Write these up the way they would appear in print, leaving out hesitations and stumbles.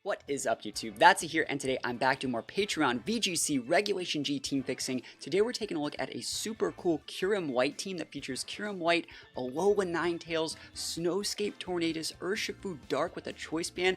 What is up, YouTube? That's here, and today I'm back doing more Patreon VGC Regulation G team fixing. Today we're taking a look at a super cool Kyurem-W team that features Kyurem-W, Alola Ninetales, Snowscape Tornadus, Urshifu Dark with a Choice Band,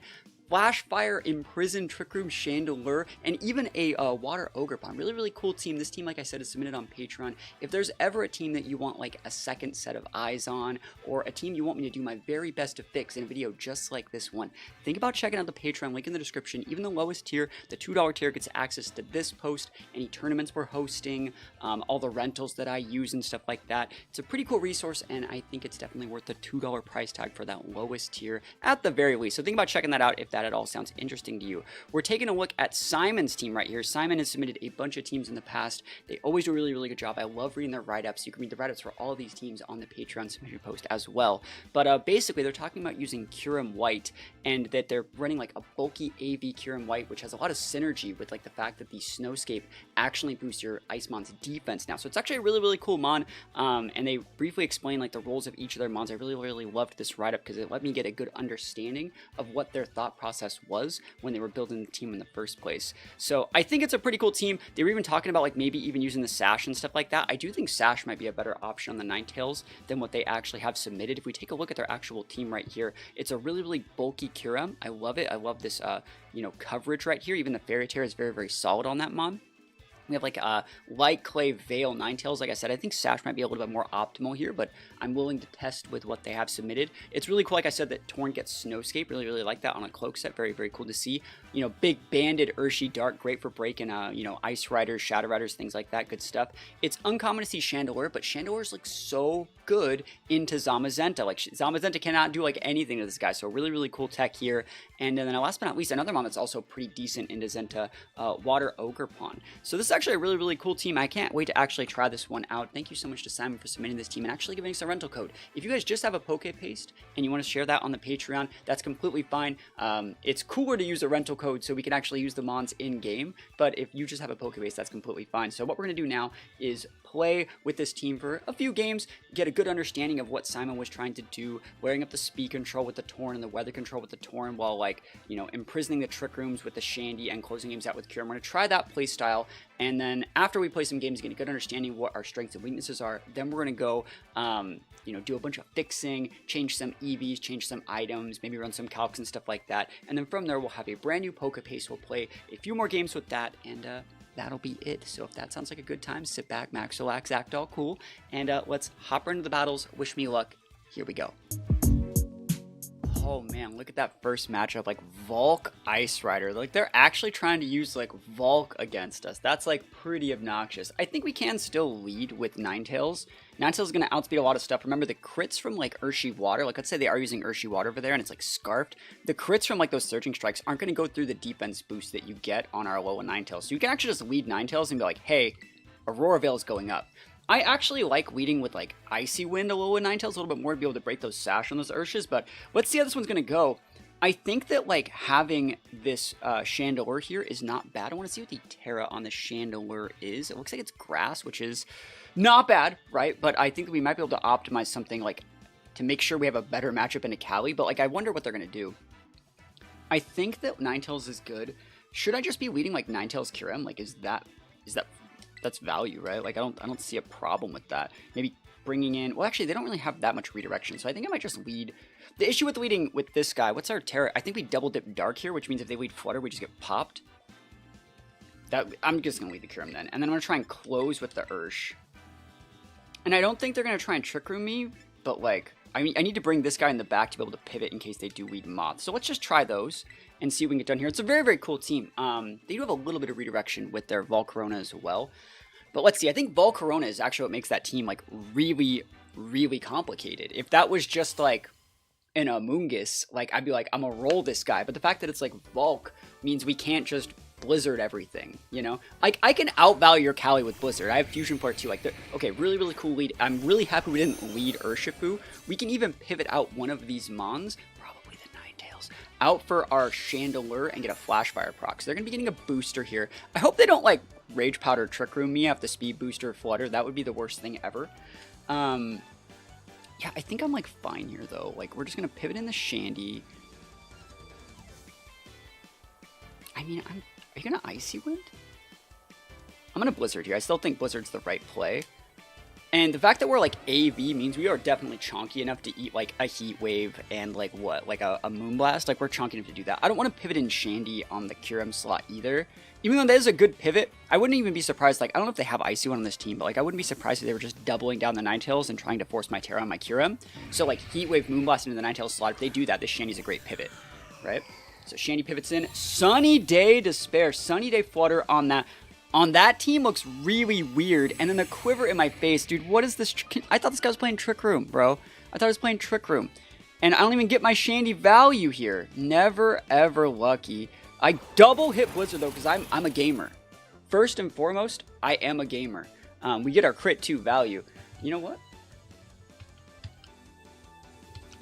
Flashfire, Imprisoned, Trick Room, Chandelure, and even a Water Ogerpon. Really cool team. This team, like I said, is submitted on Patreon. If there's ever a team that you want like a second set of eyes on, or a team you want me to do my very best to fix in a video just like this one, think about checking out the Patreon, link in the description. Even the lowest tier, the $2 tier, gets access to this post, any tournaments we're hosting, all the rentals that I use and stuff like that. It's a pretty cool resource, and I think it's definitely worth the $2 price tag for that lowest tier at the very least. So think about checking that out if that at all sounds interesting to you. We're taking a look at Simon's team right here. Simon has submitted a bunch of teams in the past. They always do a really good job. I love reading their write-ups. You can read the write-ups for all of these teams on the Patreon submission post as well. But basically, they're talking about using Kyurem-W, and that they're running like a bulky AV Kyurem-W, which has a lot of synergy with like the fact that the Snowscape actually boosts your Icemon's defense now. So it's actually a really cool mon, and they briefly explain like the roles of each of their mons. I really loved this write-up because it let me get a good understanding of what their thought process was when they were building the team in the first place. So I think it's a pretty cool team. They were even talking about like maybe even using the Sash and stuff like that. I do think Sash might be a better option on the Ninetales than what they actually have submitted. If we take a look at their actual team right here, it's a really bulky Kyurem. I love it. I love this coverage right here. Even the Fairy Tale is very solid on that mon. We have like a Light Clay Veil Ninetales. Like I said, I think Sash might be a little bit more optimal here, but I'm willing to test with what they have submitted. It's really cool, like I said, that Torn gets Snowscape. Really like that on a cloak set. Very cool to see. You know, big banded Urshifu Dark, great for breaking, Ice Riders, Shadow Riders, things like that. Good stuff. It's uncommon to see Chandelure, but Chandelure's like so good into Zamazenta. Like Zamazenta cannot do like anything to this guy. So really cool tech here. And then last but not least, another mon that's also pretty decent into Zenta, Water Ogerpon. So this is actually a really cool team. I can't wait to actually try this one out. Thank you so much to Simon for submitting this team and actually giving us a rental code. If you guys just have a Poke Paste and you want to share that on the Patreon, that's completely fine. It's cooler to use a rental code so we can actually use the mons in game, but if you just have a Poke Paste, that's completely fine. So what we're going to do now is play with this team for a few games, get a good understanding of what Simon was trying to do, wearing up the speed control with the Torn and the weather control with the Torn, while like, imprisoning the Trick Rooms with the Shandy and closing games out with Kyurem. We're going to try that play style, and then after we play some games, get a good understanding of what our strengths and weaknesses are, then we're going to go, do a bunch of fixing, change some EVs, change some items, maybe run some calcs and stuff like that, and then from there we'll have a brand new Poke Paste. We'll play a few more games with that, and that'll be it. So if that sounds like a good time, sit back, max, relax, act all cool, and let's hop right into the battles. Wish me luck. Here we go. Oh man, look at that first matchup, like Volk Ice Rider. Like they're actually trying to use like Volk against us. That's like pretty obnoxious. I think we can still lead with Ninetales. Ninetales is going to outspeed a lot of stuff. Remember the crits from like Urshifu Water, like let's say they are using Urshifu Water over there and it's like scarfed. The crits from like those Surging Strikes aren't going to go through the defense boost that you get on our Alola Ninetales. So you can actually just lead Ninetales and be like, hey, Aurora Veil is going up. I actually like leading with like Icy Wind Alola Ninetales a little bit more to be able to break those Sash on those Urshas, but let's see how this one's going to go. I think that like having this Chandelure here is not bad. I want to see what the Terra on the Chandelure is. It looks like it's Grass, which is not bad, right? But I think that we might be able to optimize something like to make sure we have a better matchup into Cali, but like I wonder what they're going to do. I think that Ninetales is good. Should I just be leading like Ninetales Kyurem? Like is that that's value, right? Like I don't see a problem with that. Maybe bringing in, well actually they don't really have that much redirection, so I think I might just lead. The issue with leading with this guy, what's our Terra? I think we double dip Dark here, which means if they lead Flutter, we just get popped. I'm just gonna lead the Kyurem then, and then I'm gonna try and close with the Ursh. And I don't think they're gonna try and Trick Room me, but like I need to bring this guy in the back to be able to pivot in case they do lead Moth. So let's just try those and see what we can get done here. It's a very cool team. They do have a little bit of redirection with their Volcarona as well. But let's see, I think Volcarona is actually what makes that team like really complicated. If that was just like an Amoonguss, like I'd be like, I'm gonna roll this guy. But the fact that it's like Volk means we can't just Blizzard everything, you know? Like I can outvalue your Cali with Blizzard. I have Fusion Part 2. Like, okay, really cool lead. I'm really happy we didn't lead Urshifu. We can even pivot out one of these mons, probably the Ninetales, out for our Chandelure and get a Flashfire proc. So they're gonna be getting a booster here. I hope they don't like Rage Powder Trick Room me off the Speed Booster Flutter. That would be the worst thing ever. Yeah, I think I'm like fine here though. Like we're just gonna pivot in the Shandy. I mean, are you gonna Icy Wind? I'm gonna Blizzard here. I still think Blizzard's the right play. And the fact that we're like AV means we are definitely chonky enough to eat like a Heat Wave and like what? Like a Moonblast? Like we're chonky enough to do that. I don't want to pivot in Shandy on the Kyurem slot either. Even though that is a good pivot, I wouldn't even be surprised. Like, I don't know if they have Icy One on this team, but like I wouldn't be surprised if they were just doubling down the Ninetales and trying to force my Terra on my Kyurem. So like Heat Wave, Moonblast into the Ninetales slot, if they do that, this Shandy's a great pivot, right? So Shandy pivots in. Sunny Day Despair. Sunny Day Flutter on that. On that team looks really weird. And then the quiver in my face. Dude, what is this? I thought this guy was playing Trick Room, bro. I thought he was playing Trick Room. And I don't even get my Shandy value here. Never, ever lucky. I double hit Blizzard, though, because I'm a gamer. First and foremost, I am a gamer. We get our crit 2 value. You know what?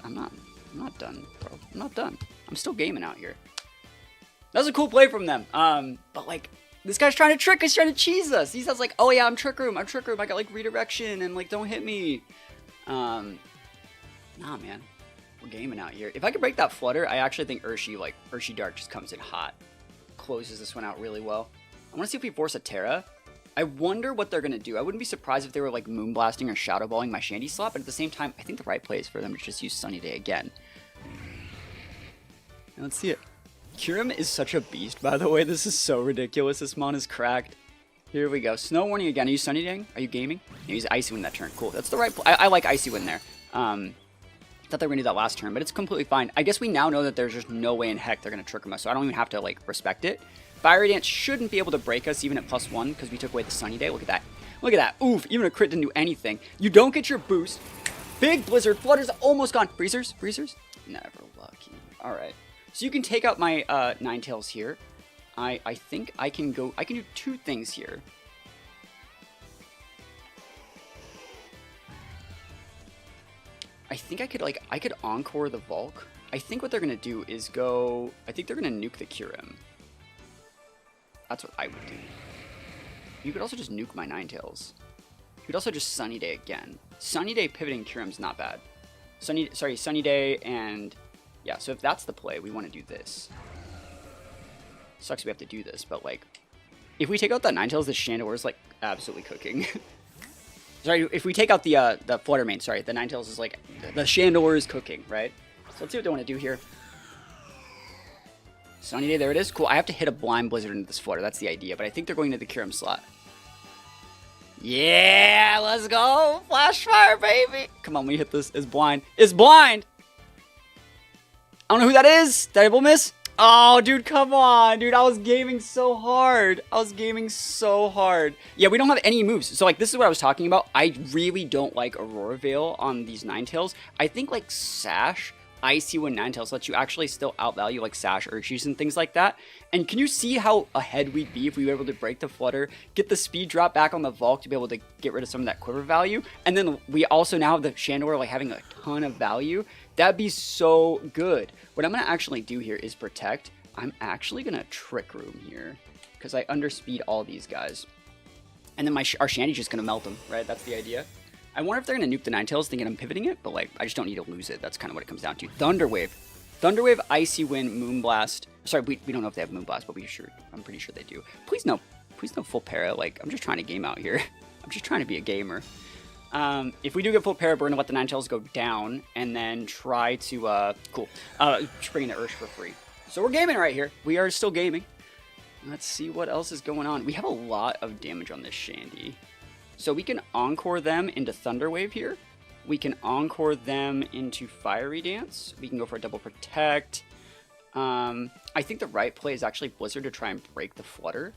I'm not done, bro. I'm not done. I'm still gaming out here. That was a cool play from them. But, like, this guy's trying to trick us, he's trying to cheese us. He says like, oh yeah, I'm Trick Room, I got like redirection and like don't hit me. Nah man, we're gaming out here. If I could break that Flutter, I actually think Urshi Dark just comes in hot. Closes this one out really well. I want to see if we force a Terra. I wonder what they're going to do. I wouldn't be surprised if they were like Moonblasting or Shadow Balling my Shandy slot, but at the same time, I think the right play is for them to just use Sunny Day again. And let's see it. Kyurem is such a beast, by the way. This is so ridiculous. This mon is cracked. Here we go. Snow Warning again. Are you Sunny Daying? Are you gaming? Yeah, he's Icy Wind that turn. Cool. That's the right play. I like Icy Wind there. Thought they were going to do that last turn, but it's completely fine. I guess we now know that there's just no way in heck they're going to trick us, so I don't even have to, like, respect it. Fiery Dance shouldn't be able to break us even at +1 because we took away the Sunny Day. Look at that. Look at that. Oof. Even a crit didn't do anything. You don't get your boost. Big Blizzard. Flutter's almost gone. Freezers? Freezers? Never lucky. All right. So you can take out my Ninetales here. I think I can do 2 things here. I think I could Encore the Volk. I think what they're gonna do is I think they're gonna nuke the Kyurem. That's what I would do. You could also just nuke my Ninetales. You could also just Sunny Day again. Sunny Day pivoting Kyurem's not bad. Sunny Day and... Yeah, so if that's the play, we want to do this. Sucks we have to do this, but like, if we take out that Ninetales, the Chandelure is like absolutely cooking. Sorry, if we take out the Flutter main, sorry, the Ninetales is like, the Chandelure is cooking, right? So let's see what they want to do here. Sunny Day, there it is. Cool, I have to hit a blind Blizzard into this Flutter, that's the idea, but I think they're going to the Kyurem slot. Yeah, let's go! Flash Fire, baby! Come on, we hit this. It's blind. It's blind! I don't know who that is. Did I double miss? Oh, dude, come on. Dude, I was gaming so hard. Yeah, we don't have any moves. So, like, this is what I was talking about. I really don't like Aurora Veil on these Ninetales. I think, like, Sash, Icy Wind Ninetales lets you actually still outvalue, like, Sash, Urshis, and things like that. And can you see how ahead we'd be if we were able to break the Flutter, get the speed drop back on the Volk to be able to get rid of some of that quiver value? And then we also now have the Chandelure, like, having a ton of value. That'd be so good. What I'm going to actually do here is protect. I'm actually going to Trick Room here because I underspeed all these guys. And then our Shandy's just going to melt them, right? That's the idea. I wonder if they're going to nuke the Ninetales thinking I'm pivoting it, but like I just don't need to lose it. That's kind of what it comes down to. Thunderwave. Thunderwave, Icy Wind, Moonblast. Sorry, we don't know if they have Moonblast, but I'm pretty sure they do. Please no full para. Like, I'm just trying to game out here. I'm just trying to be a gamer. If we do get full para, we're going to let the Ninetales go down and then try to, bring in the Ursh for free. So we're gaming right here. We are still gaming. Let's see what else is going on. We have a lot of damage on this Shandy. So we can Encore them into Thunderwave here. We can Encore them into Fiery Dance. We can go for a double Protect. I think the right play is actually Blizzard to try and break the Flutter.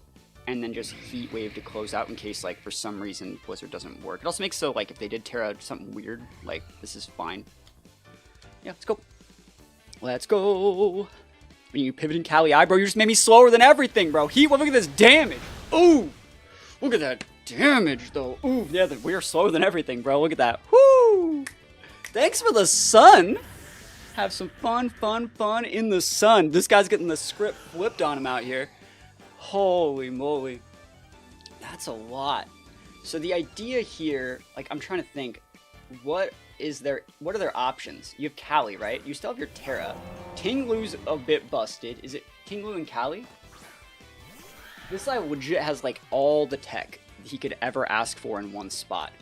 And then just Heat Wave to close out in case, like, for some reason Blizzard doesn't work. It also makes so, like, if they did Terra something weird, like, this is fine. Yeah, let's go. Let's go. When you pivoting Cali Eye, bro, you just made me slower than everything, bro. Heat Wave, look at this damage. Ooh. Look at that damage, though. Ooh, yeah, we are slower than everything, bro. Look at that. Woo. Thanks for the sun. Have some fun in the sun. This guy's getting the script flipped on him out here. Holy moly. That's a lot. So the idea here, like, I'm trying to think, what are their options? You have Cali, right? You still have your Terra. King Lu's a bit busted. Is it King Lu and Cali? This guy legit has like all the tech he could ever ask for in one spot.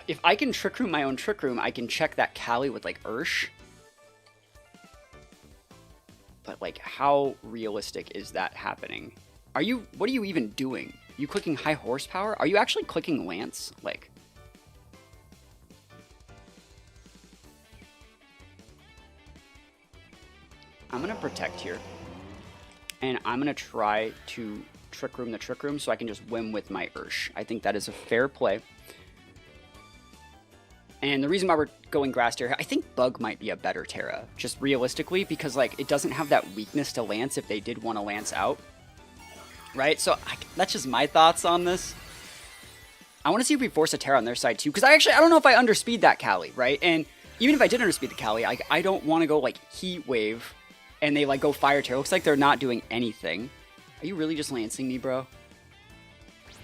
If I can Trick Room my own Trick Room, I can check that Kali with like Ursh. But like, how realistic is that happening? What are you even doing? You clicking high horsepower? Are you actually clicking Lance? Like, I'm gonna protect here. And I'm gonna try to Trick Room the Trick Room so I can just win with my Ursh. I think that is a fair play. And the reason why we're going Grass Terra, I think Bug might be a better Terra, just realistically, because like it doesn't have that weakness to Lance if they did want to Lance out. Right? So that's just my thoughts on this. I want to see if we force a Terra on their side too, because I don't know if I underspeed that Kali, right? And even if I did underspeed the Kali, I don't want to go like Heat Wave and they like go Fire Terra. Looks like they're not doing anything. Are you really just Lancing me, bro?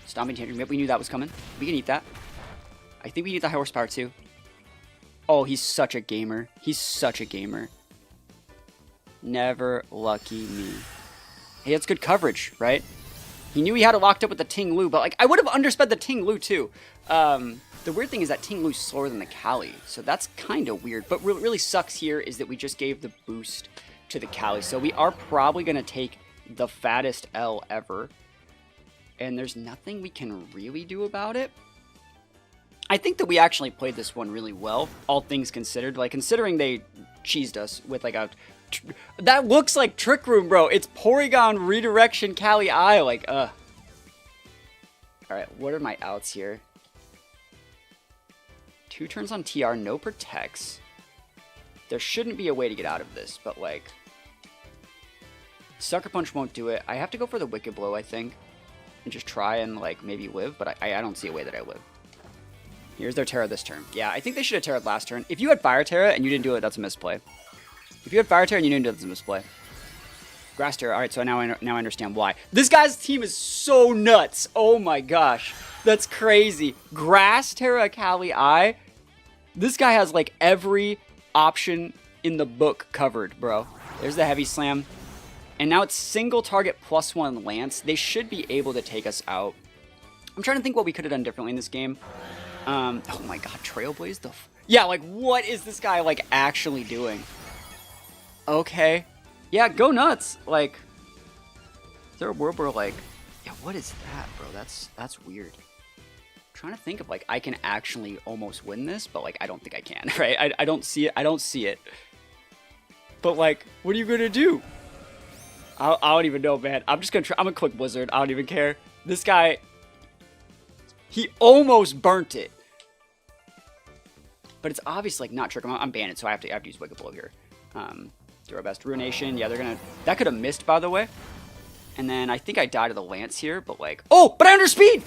Stomping Tantrum. Yep, we knew that was coming. We can eat that. I think we need the high horsepower too. Oh, he's such a gamer. He's such a gamer. Never lucky me. Hey, that's good coverage, right? He knew he had it locked up with the Ting Lu, but like I would have undersped the Ting Lu too. The weird thing is that Ting Lu's slower than the Kali, so that's kind of weird. But what really sucks here is that we just gave the boost to the Kali, so we are probably going to take the fattest L ever. And there's nothing we can really do about it. I think that we actually played this one really well, all things considered. Like, considering they cheesed us with, like, a... That looks like Trick Room, bro. It's Porygon Redirection Kali I. Like, Alright, what are my outs here? 2 turns on TR, no protects. There shouldn't be a way to get out of this, but, like... Sucker Punch won't do it. I have to go for the Wicked Blow, I think. And just try and, like, maybe live, but I don't see a way that I live. Here's their Terra this turn. Yeah, I think they should have Terra'd last turn. If you had Fire Terra and you didn't do it, that's a misplay. If you had Fire Terra and you didn't do it, that's a misplay. Grass Terra. Alright, so now I understand why. This guy's team is so nuts. Oh my gosh. That's crazy. Grass Terra Kali I. This guy has like every option in the book covered, bro. There's the Heavy Slam. And now it's single target +1 Lance. They should be able to take us out. I'm trying to think what we could have done differently in this game. Oh my god, Trailblaze the... Yeah, like, what is this guy, like, actually doing? Okay. Yeah, go nuts. Like, is there a world where, like... Yeah, what is that, bro? That's weird. I'm trying to think of, like, I can actually almost win this, but, like, I don't think I can, right? I don't see it. I don't see it. But, like, what are you gonna do? I don't even know, man. I'm just gonna try... I'm gonna click Blizzard. I don't even care. This guy... He almost burnt it. But it's obviously like not Trick Room. I'm Bandit, so I have to use Wicked Blow here. Do our best. Ruination. Yeah, they're gonna... That could have missed, by the way. And then I think I died to the Lance here, but like... Oh, but I underspeed!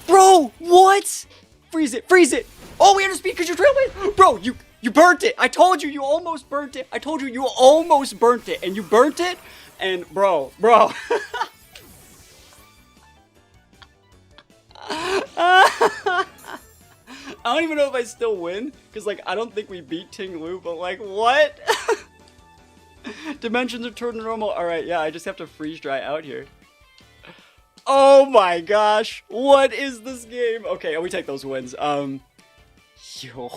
Bro, what? Freeze it, freeze it! Oh, we underspeed because you're Trailblaze! Bro, you burnt it! I told you, you almost burnt it! I told you, you almost burnt it! And you burnt it? And bro. I don't even know if I still win, because, like, I don't think we beat Ting Lu, but, like, what? Dimensions return to normal. Alright, yeah, I just have to freeze dry out here. Oh my gosh. What is this game? Okay, we take those wins. Yo.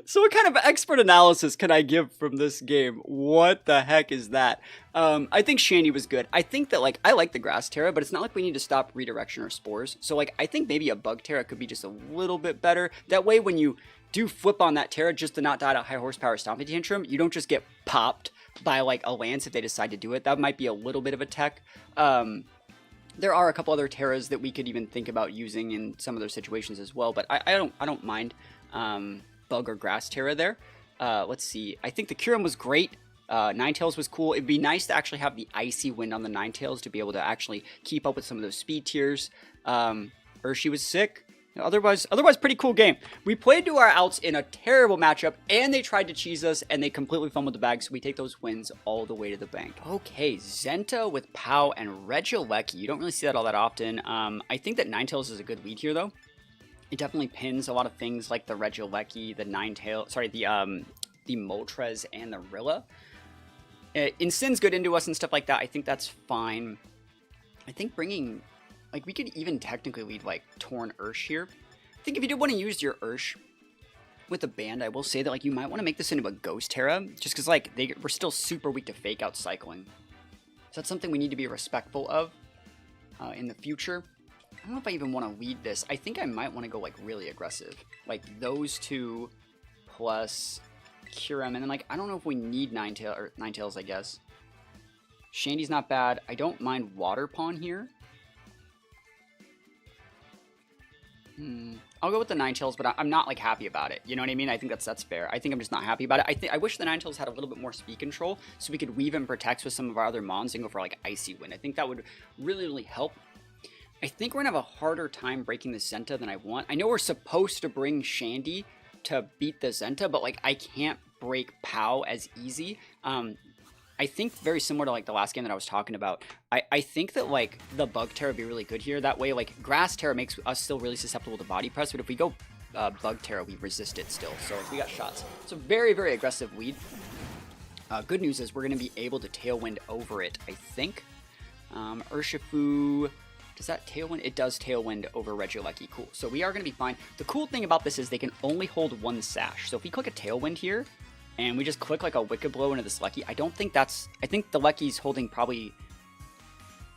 So what kind of expert analysis can I give from this game? What the heck is that? I think Shandy was good. I think that, like, I like the Grass Terra, but it's not like we need to stop Redirection or Spores. So, like, I think maybe a Bug Terra could be just a little bit better. That way, when you do flip on that Terra just to not die to high horsepower Stomping Tantrum, you don't just get popped by, like, a Lance if they decide to do it. That might be a little bit of a tech. There are a couple other Terras that we could even think about using in some of those situations as well, but I don't mind Bug or Grass Terra there. Let's see. I think the Kyurem was great. Ninetales was cool. It'd be nice to actually have the Icy Wind on the Ninetales to be able to actually keep up with some of those speed tiers. Urshi was sick. Otherwise, pretty cool game. We played to our outs in a terrible matchup, and they tried to cheese us, and they completely fumbled the bag, so we take those wins all the way to the bank. Okay, Zenta with Pow and Regieleki. You don't really see that all that often. I think that Ninetales is a good lead here, though. It definitely pins a lot of things like the Regieleki, the Ninetales, sorry, the Moltres and the Rilla. Insin's good into us and stuff like that. I think that's fine. I think bringing, like, we could even technically lead, like, Torn Ursh here. I think if you did want to use your Ursh with a band, I will say that, like, you might want to make this into a Ghost Terra, just because, like, we're still super weak to Fake Out cycling. So that's something we need to be respectful of in the future. I don't know if I even want to lead this. I think I might want to go, like, really aggressive. Like, those two plus Kyurem, and then, like, I don't know if we need Ninetales, I guess. Shandy's not bad. I don't mind Water Pawn here. I'll go with the Ninetales, but I'm not, like, happy about it. You know what I mean? I think that's fair. I think I'm just not happy about it. I wish the Ninetales had a little bit more speed control, so we could weave and protect with some of our other mons and go for, like, Icy Wind. I think that would really, really help. I think we're going to have a harder time breaking the Zenta than I want. I know we're supposed to bring Shandy to beat the Zenta, but, like, I can't break POW as easy. I think very similar to, like, the last game that I was talking about. I think that, like, the Bug Terror would be really good here. That way, like, Grass Terror makes us still really susceptible to body press, but if we go Bug Terror, we resist it still. So if we got shots. It's a very, very aggressive lead. Good news is we're going to be able to Tailwind over it, I think. Urshifu... Does that Tailwind? It does Tailwind over Regieleki. Cool. So we are going to be fine. The cool thing about this is they can only hold one Sash. So if we click a Tailwind here, and we just click like a Wicked Blow into this Lecky, I don't think that's... I think the Lecky's holding probably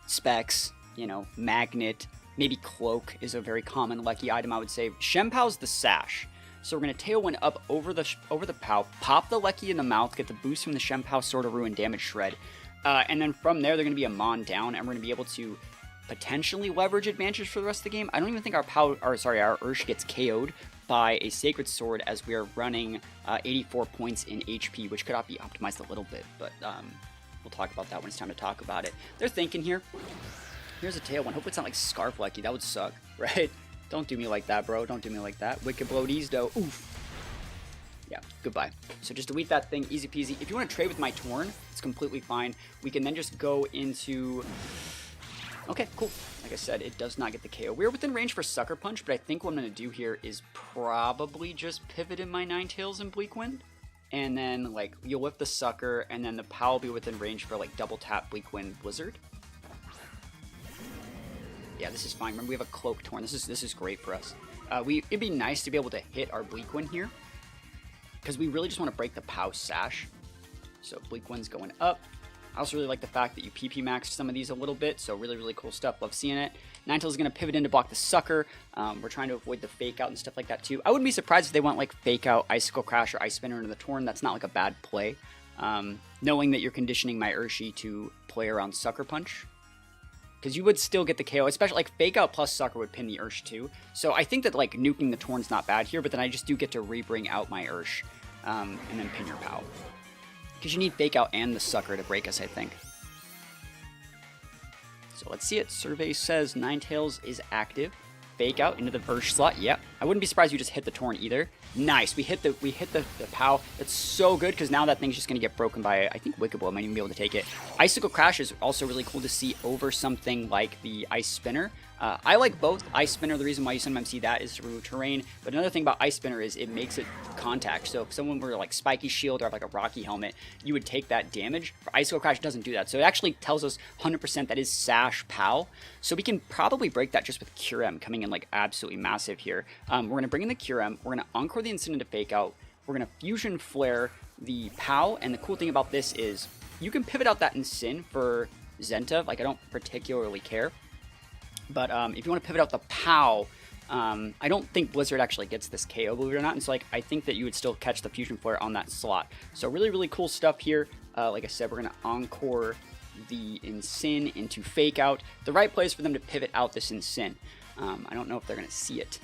Specs, you know, Magnet, maybe Cloak is a very common Lecky item, I would say. Shempow's the Sash. So we're going to Tailwind up over the POW, pop the Lecky in the mouth, get the boost from the Shempow, Sword of Ruin, Damage Shred. And then from there, they're going to be a Mon down, and we're going to be able to potentially leverage advantage for the rest of the game. I don't even think our Ursh gets KO'd by a Sacred Sword as we are running 84 points in HP, which could be optimized a little bit, but we'll talk about that when it's time to talk about it. They're thinking here. Here's a Tailwind. Hope it's not like Scarf Lucky. That would suck, right? Don't do me like that, bro. Don't do me like that. Wicked Blow these, though. Oof. Yeah, goodbye. So just delete that thing, easy peasy. If you want to trade with my Torn, it's completely fine. We can then just go into... Okay, cool. Like I said, it does not get the KO. We're within range for Sucker Punch, but I think what I'm going to do here is probably just pivot in my Ninetales and Bleak Wind. And then, like, you'll whip the Sucker, and then the POW will be within range for, like, double tap Bleak Wind Blizzard. Yeah, this is fine. Remember, we have a Cloak Torn. This is great for us. It'd be nice to be able to hit our Bleak Wind here, because we really just want to break the POW Sash. So Bleak Wind's going up. I also really like the fact that you PP maxed some of these a little bit, so really, really cool stuff. Love seeing it. Ninetales is going to pivot in to block the Sucker. We're trying to avoid the Fake Out and stuff like that too. I wouldn't be surprised if they went like Fake Out, Icicle Crash, or Ice Spinner into the Torn. That's not like a bad play. Knowing that you're conditioning my Urshi to play around Sucker Punch. Because you would still get the KO, especially like Fake Out plus Sucker would pin the Ursh too. So I think that like nuking the Torn's not bad here, but then I just do get to re-bring out my Ursh and then pin your POW. Because you need Fake Out and the Sucker to break us, I think. So let's see it. Survey says Ninetales is active. Fake Out into the Ursh slot. Yep. I wouldn't be surprised you just hit the Torn either. Nice. We hit the POW. That's so good because now that thing's just going to get broken by, I think Wicked Blow might even be able to take it. Icicle Crash is also really cool to see over something like the Ice Spinner. I like both. Ice Spinner, the reason why you sometimes see that is to remove terrain. But another thing about Ice Spinner is it makes it contact. So if someone were like Spiky Shield or have like a Rocky Helmet, you would take that damage. Icicle Crash doesn't do that. So it actually tells us 100% that is Sash POW. So we can probably break that just with Kyurem coming in like absolutely massive here. We're going to bring in the Kyurem. We're going to Encore the Incident to Fake Out. We're going to Fusion Flare the POW. And the cool thing about this is you can pivot out that Insin for Zenta. Like I don't particularly care. But if you want to pivot out the POW, I don't think Blizzard actually gets this KO, believe it or not. And so like I think that you would still catch the Fusion Flare on that slot. So really, really cool stuff here. Like I said, we're going to Encore the Insin into Fake Out. The right play is for them to pivot out this Insin. I don't know if they're going to see it.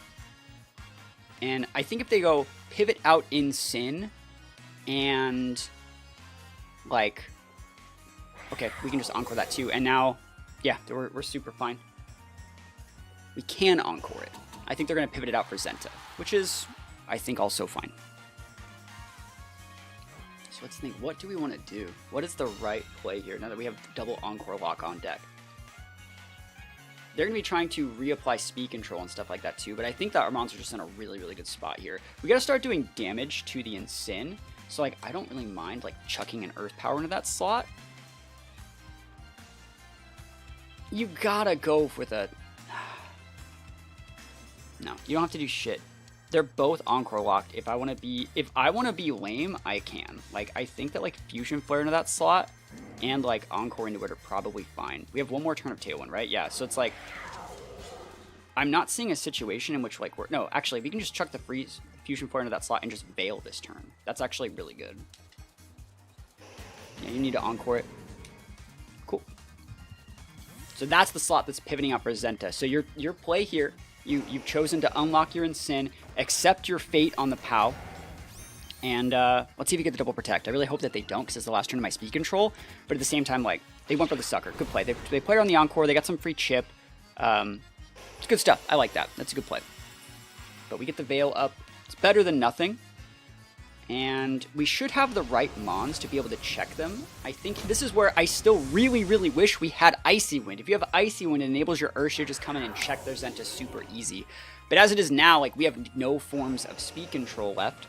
And I think if they go pivot out Insin and like, okay, we can just Encore that too. And now, yeah, we're super fine. We can Encore it. I think they're going to pivot it out for Zenta, which is, I think, also fine. So let's think, what do we want to do? What is the right play here now that we have double Encore lock on deck? They're going to be trying to reapply speed control and stuff like that too, but I think that our monsters are just in a really, really good spot here. We got to start doing damage to the Insin. So, like, I don't really mind, like, chucking an Earth Power into that slot. You gotta go with a... No, you don't have to do shit. They're both Encore locked. If I want to be lame, I can. Like, I think that, like, Fusion Flare into that slot and, like, Encore into it are probably fine. We have one more turn of Tailwind, right? Yeah, so it's like... I'm not seeing a situation in which, like, we're... No, actually, we can just chuck the Fusion Flare into that slot and just Veil this turn. That's actually really good. Yeah, you need to Encore it. Cool. So that's the slot that's pivoting out for Zenta. So your play here, you've chosen to unlock your Ensign, accept your fate on the POW, and let's see if you get the double protect. I really hope that they don't, because it's the last turn of my speed control, but at the same time, like, they went for the sucker. Good play. They played on the Encore, they got some free chip. It's good stuff. I like that. That's a good play. But we get the Veil up. It's better than nothing. And we should have the right Mons to be able to check them. I think this is where I still really, really wish we had Icy Wind. If you have Icy Wind, it enables your Urshier to just come in and check their Zenta super easy. But as it is now, like, we have no forms of speed control left.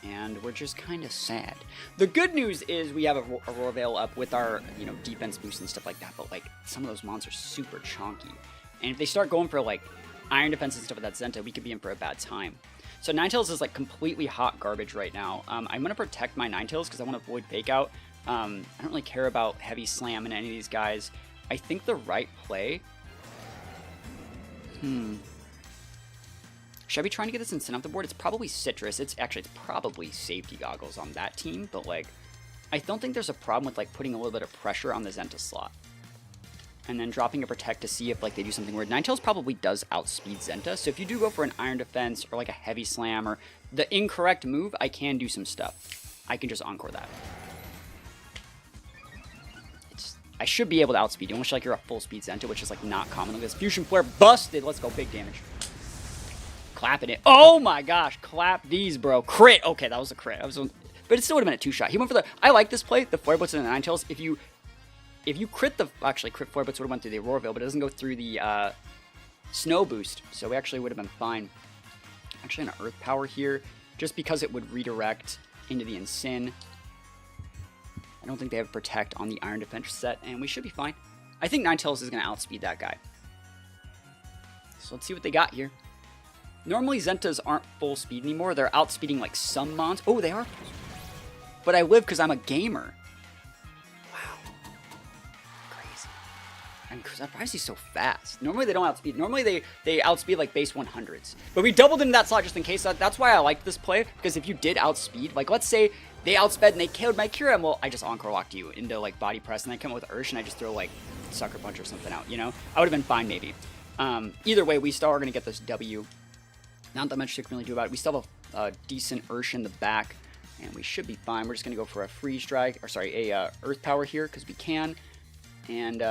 And we're just kind of sad. The good news is we have a Roar Veil up with our, you know, defense boost and stuff like that. But, like, some of those Mons are super chonky. And if they start going for, like, Iron Defense and stuff with that Zenta, we could be in for a bad time. So Ninetales is, like, completely hot garbage right now. I'm going to protect my Ninetales because I want to avoid Fake Out. I don't really care about Heavy Slam and any of these guys. I think the right play... Should I be trying to get this Ensign off the board? It's probably Citrus. It's probably Safety Goggles on that team. But, like, I don't think there's a problem with, like, putting a little bit of pressure on the Zenta slot. And then dropping a Protect to see if, like, they do something weird. Ninetales probably does outspeed Zenta, so if you do go for an Iron Defense or, like, a Heavy Slam or the incorrect move, I can do some stuff. I can just Encore that. I should be able to outspeed you, almost like you're a full speed Zenta, which is, like, not common. Look at this. Fusion Flare busted. Let's go. Big damage. Clapping it. Oh, my gosh. Clap these, bro. Crit. Okay, that was a crit. But it still would have been a two-shot. He went for the... I like this play, the Flare Blitz and the Ninetales. If you crit the... Actually, crit Flare Blitz would have went through the Aurora Veil, but it doesn't go through the Snow Boost. So we actually would have been fine. Actually, an Earth Power here, just because it would redirect into the Ensign. I don't think they have Protect on the Iron Defense set, and we should be fine. I think Ninetales is going to outspeed that guy. So let's see what they got here. Normally, Zentas aren't full speed anymore. They're outspeeding, like, some Mons. Oh, they are. But I live because I'm a gamer. I'm surprised he's so fast. Normally they don't outspeed. Normally they outspeed like base 100s. But we doubled into that slot just in case. That's why I like this play. Because if you did outspeed, like let's say they outsped and they killed my Kyurem, well, I just Encore locked you into like body press and I come up with Ursh and I just throw like Sucker Punch or something out, you know? I would have been fine maybe. Either way, we still are going to get this W. Not that much to really do about it. We still have a decent Ursh in the back. And we should be fine. We're just going to go for a Freeze Strike. Or sorry, a Earth Power here because we can. And...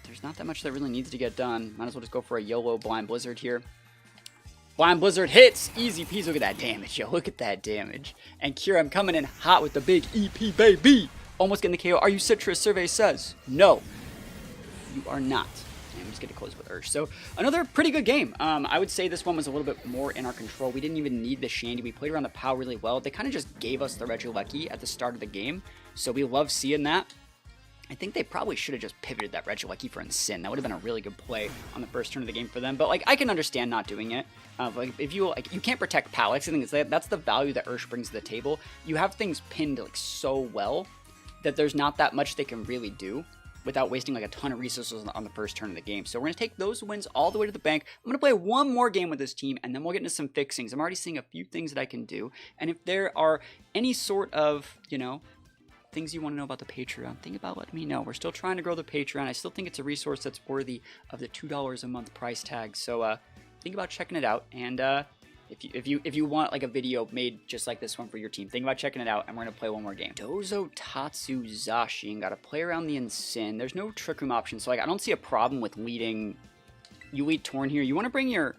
there's not that much that really needs to get done. Might as well just go for a YOLO Blind Blizzard here. Blind Blizzard hits! Easy peasy. Look at that damage, yo. Look at that damage. And Kyurem coming in hot with the big EP, baby! Almost getting the KO. Are you Citrus? Survey says. No. You are not. And we just get to close with Ursh. So, another pretty good game. I would say this one was a little bit more in our control. We didn't even need the Shandy. We played around the POW really well. They kind of just gave us the Regieleki at the start of the game. So, we love seeing that. I think they probably should have just pivoted that Regieleki for Ensign. That would have been a really good play on the first turn of the game for them. But like, I can understand not doing it. Like, if you like, you can't protect POW. I think that's the value that Ursh brings to the table. You have things pinned like so well that there's not that much they can really do without wasting like a ton of resources on the first turn of the game. So we're gonna take those wins all the way to the bank. I'm gonna play one more game with this team, and then we'll get into some fixings. I'm already seeing a few things that I can do, and if there are any sort of, you know, things you want to know about the Patreon, think about letting me know. We're still trying to grow the Patreon. I still think it's a resource that's worthy of the $2 a month price tag. So think about checking it out. And if you want like a video made just like this one for your team, think about checking it out. And we're gonna play one more game. Dozo Tatsu Zacian. Got to play around the Ensign. There's no Trick Room option, so like I don't see a problem with leading. You lead Torn here. You want to bring your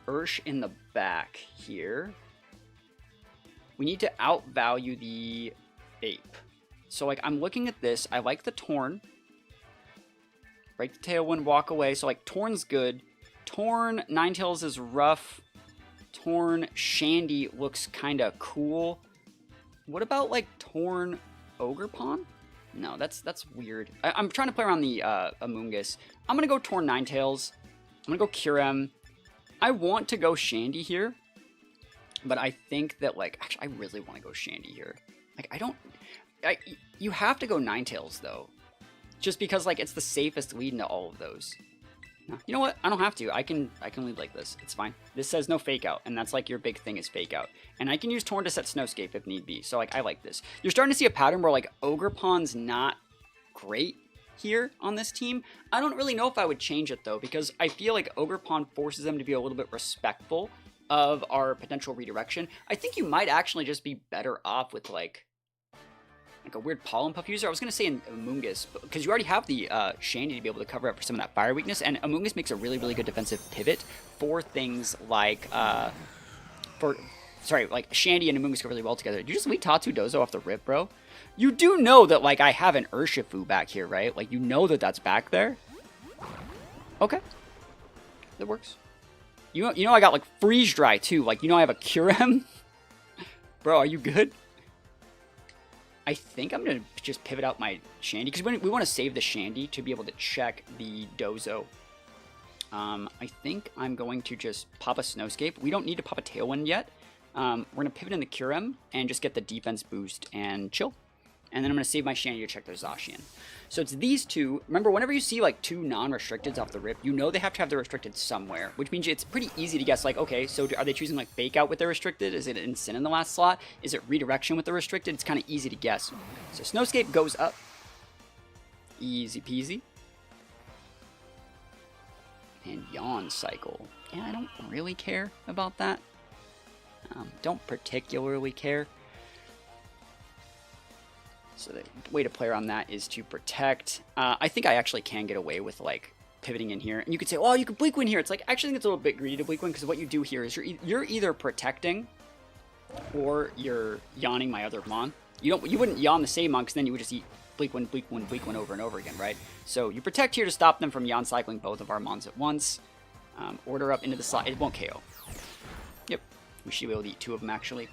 Ursh in the back here. We need to outvalue the Ape. So, like, I'm looking at this. I like the Torn. Break the Tailwind, walk away. So, like, Torn's good. Torn, Ninetales is rough. Torn Shandy looks kind of cool. What about like Torn Ogerpon? No, that's weird. I'm trying to play around the Amoonguss. I'm gonna go Torn Ninetales. I'm gonna go Kyurem. I want to go Shandy here, but I think that like actually I really want to go Shandy here. Like you have to go Ninetales though, just because like it's the safest lead into all of those. No, you know what? I don't have to. I can lead like this. It's fine. This says no fake out, and that's like your big thing is fake out. And I can use Torn to set Snowscape if need be. So like I like this. You're starting to see a pattern where like Ogerpon's not great here on this team. I don't really know if I would change it though, because I feel like Ogerpon forces them to be a little bit respectful of our potential redirection. I think you might actually just be better off with like a weird Pollen Puff user. I was going to say an Amoonguss, because you already have the Shandy to be able to cover up for some of that fire weakness, and Amoonguss makes a really, really good defensive pivot for things like, like Shandy and Amoonguss go really well together. Did you just lead Tatsu Dozo off the rip, bro? You do know that, like, I have an Urshifu back here, right? Like, you know that that's back there? Okay. That works. You know I got, like, Freeze Dry, too. Like, you know I have a Kyurem? Bro, are you good? I think I'm going to just pivot out my Shandy, because we want to save the Shandy to be able to check the Dozo. I think I'm going to just pop a Snowscape. We don't need to pop a Tailwind yet. We're going to pivot in the Kyurem and just get the defense boost and chill. And then I'm going to save my Shandy to check their Zacian. So it's these two. Remember, whenever you see like two non-restricteds off the rip, you know they have to have their restricted somewhere, which means it's pretty easy to guess, like, okay, so are they choosing like fake out with their restricted? Is it Incin in the last slot? Is it redirection with the restricted? It's kind of easy to guess. So Snowscape goes up. Easy peasy. And Yawn Cycle. Yeah, I don't really care about that. Don't particularly care. So the way to play around that is to protect. I think I actually can get away with like pivoting in here. And you could say, oh, you could Bleak Wind here. It's like, I actually think it's a little bit greedy to Bleak Wind, because what you do here is you're either protecting or you're yawning my other Mon. You wouldn't yawn the same Mon, because then you would just eat Bleak Wind, Bleak Wind, Bleak Wind over and over again, right? So you protect here to stop them from yawn cycling both of our Mons at once. Order up into the slot. It won't KO. Yep. We should be able to eat two of them actually.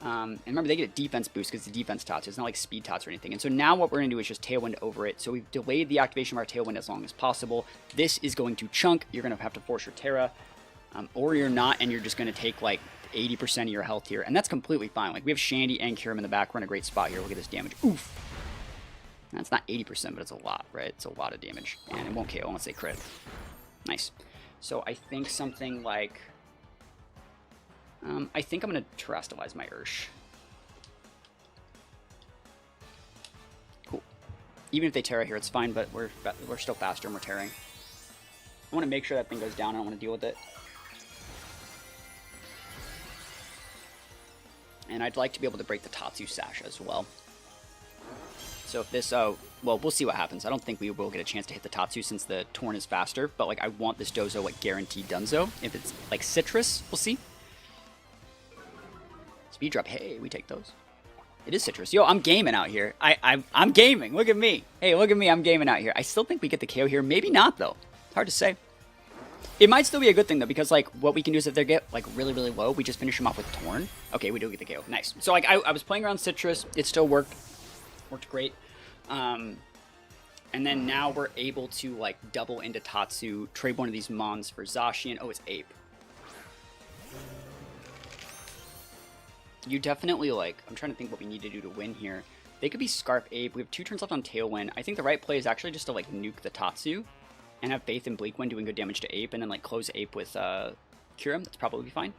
And remember, they get a defense boost because it's a defense Tatsu. It's not like speed Tatsu or anything. And so now what we're going to do is just Tailwind over it. So we've delayed the activation of our Tailwind as long as possible. This is going to chunk. You're going to have to force your Terra. Or you're not, and you're just going to take like 80% of your health here. And that's completely fine. Like, we have Shandy and Kyurem in the back. We're in a great spot here. Look at this damage. Oof. That's not 80%, but it's a lot, right? It's a lot of damage. And it won't KO unless they crit. Nice. So I think something like... I think I'm going to Terrastalize my Ursh. Cool. Even if they Terra here, it's fine, but we're still faster and we're Terraing. I want to make sure that thing goes down. I don't want to deal with it. And I'd like to be able to break the Tatsu Sash as well. So if this, well, we'll see what happens. I don't think we will get a chance to hit the Tatsu since the Torn is faster, but like I want this Dozo like guaranteed Dunzo. If it's like Citrus, we'll see. Speed drop, hey, we take those. It is Citrus. Yo, I'm gaming out here. I'm gaming. Look at me. Hey, look at me. I'm gaming out here. I still think we get the KO here. Maybe not, though. Hard to say. It might still be a good thing, though, because, like, what we can do is if they get, like, really, really low, we just finish them off with Torn. Okay, we do get the KO. Nice. So, like, I was playing around Citrus. It still worked. Worked great. And then now we're able to, like, double into Tatsu, trade one of these Mons for Zacian. Oh, it's Ape. You definitely, like, I'm trying to think what we need to do to win here. They could be Scarf Ape. We have 2 turns left on Tailwind. I think the right play is actually just to, like, nuke the Tatsu and have faith in Bleak Wind doing good damage to Ape and then, like, close Ape with Kyurem. That's probably fine.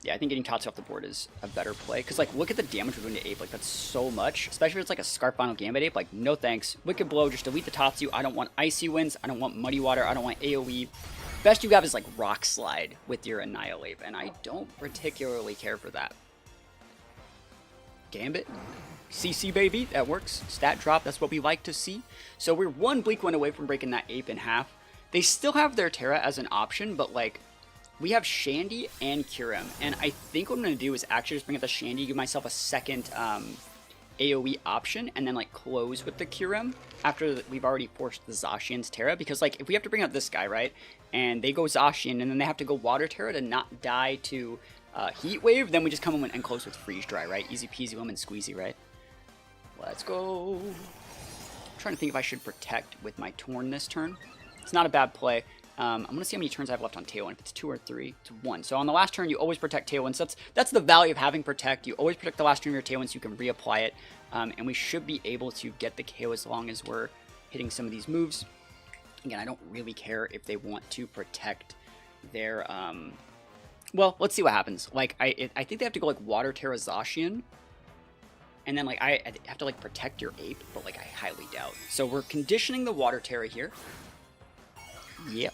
Yeah, I think getting Tatsu off the board is a better play. Because, like, look at the damage we're doing to Ape. Like, that's so much. Especially if it's, like, a Scarf Final Gambit Ape. Like, no thanks. Wicked Blow, just delete the Tatsu. I don't want Icy Winds. I don't want Muddy Water. I don't want AoE. Best you have is, like, Rock Slide with your Annihilate. And I don't particularly care for that. Gambit. CC, baby. That works. Stat drop. That's what we like to see. So we're one Bleak Wind away from breaking that Ape in half. They still have their Terra as an option, but, like, we have Shandy and Kyurem. And I think what I'm going to do is actually just bring up the Shandy, give myself a second AoE option and then like close with the Kyurem after we've already forced the Zacian's Terra, because like if we have to bring out this guy, right, and they go Zacian and then they have to go Water Terra to not die to Heat Wave, then we just come in and close with Freeze Dry, right? Easy peasy lemon squeezy, right? Let's go. I'm trying to think if I should protect with my Torn this turn. It's not a bad play. I'm going to see how many turns I have left on Tailwind. If it's 2 or 3, it's 1. So on the last turn, you always protect Tailwind. So that's the value of having Protect. You always protect the last turn of your Tailwind so you can reapply it. And we should be able to get the KO as long as we're hitting some of these moves. Again, I don't really care if they want to protect their... Well, let's see what happens. Like, I think they have to go, like, Water Terra Zacian. And then, like, I have to, like, protect your Ape. But, like, I highly doubt. So we're conditioning the Water Terra here. Yep.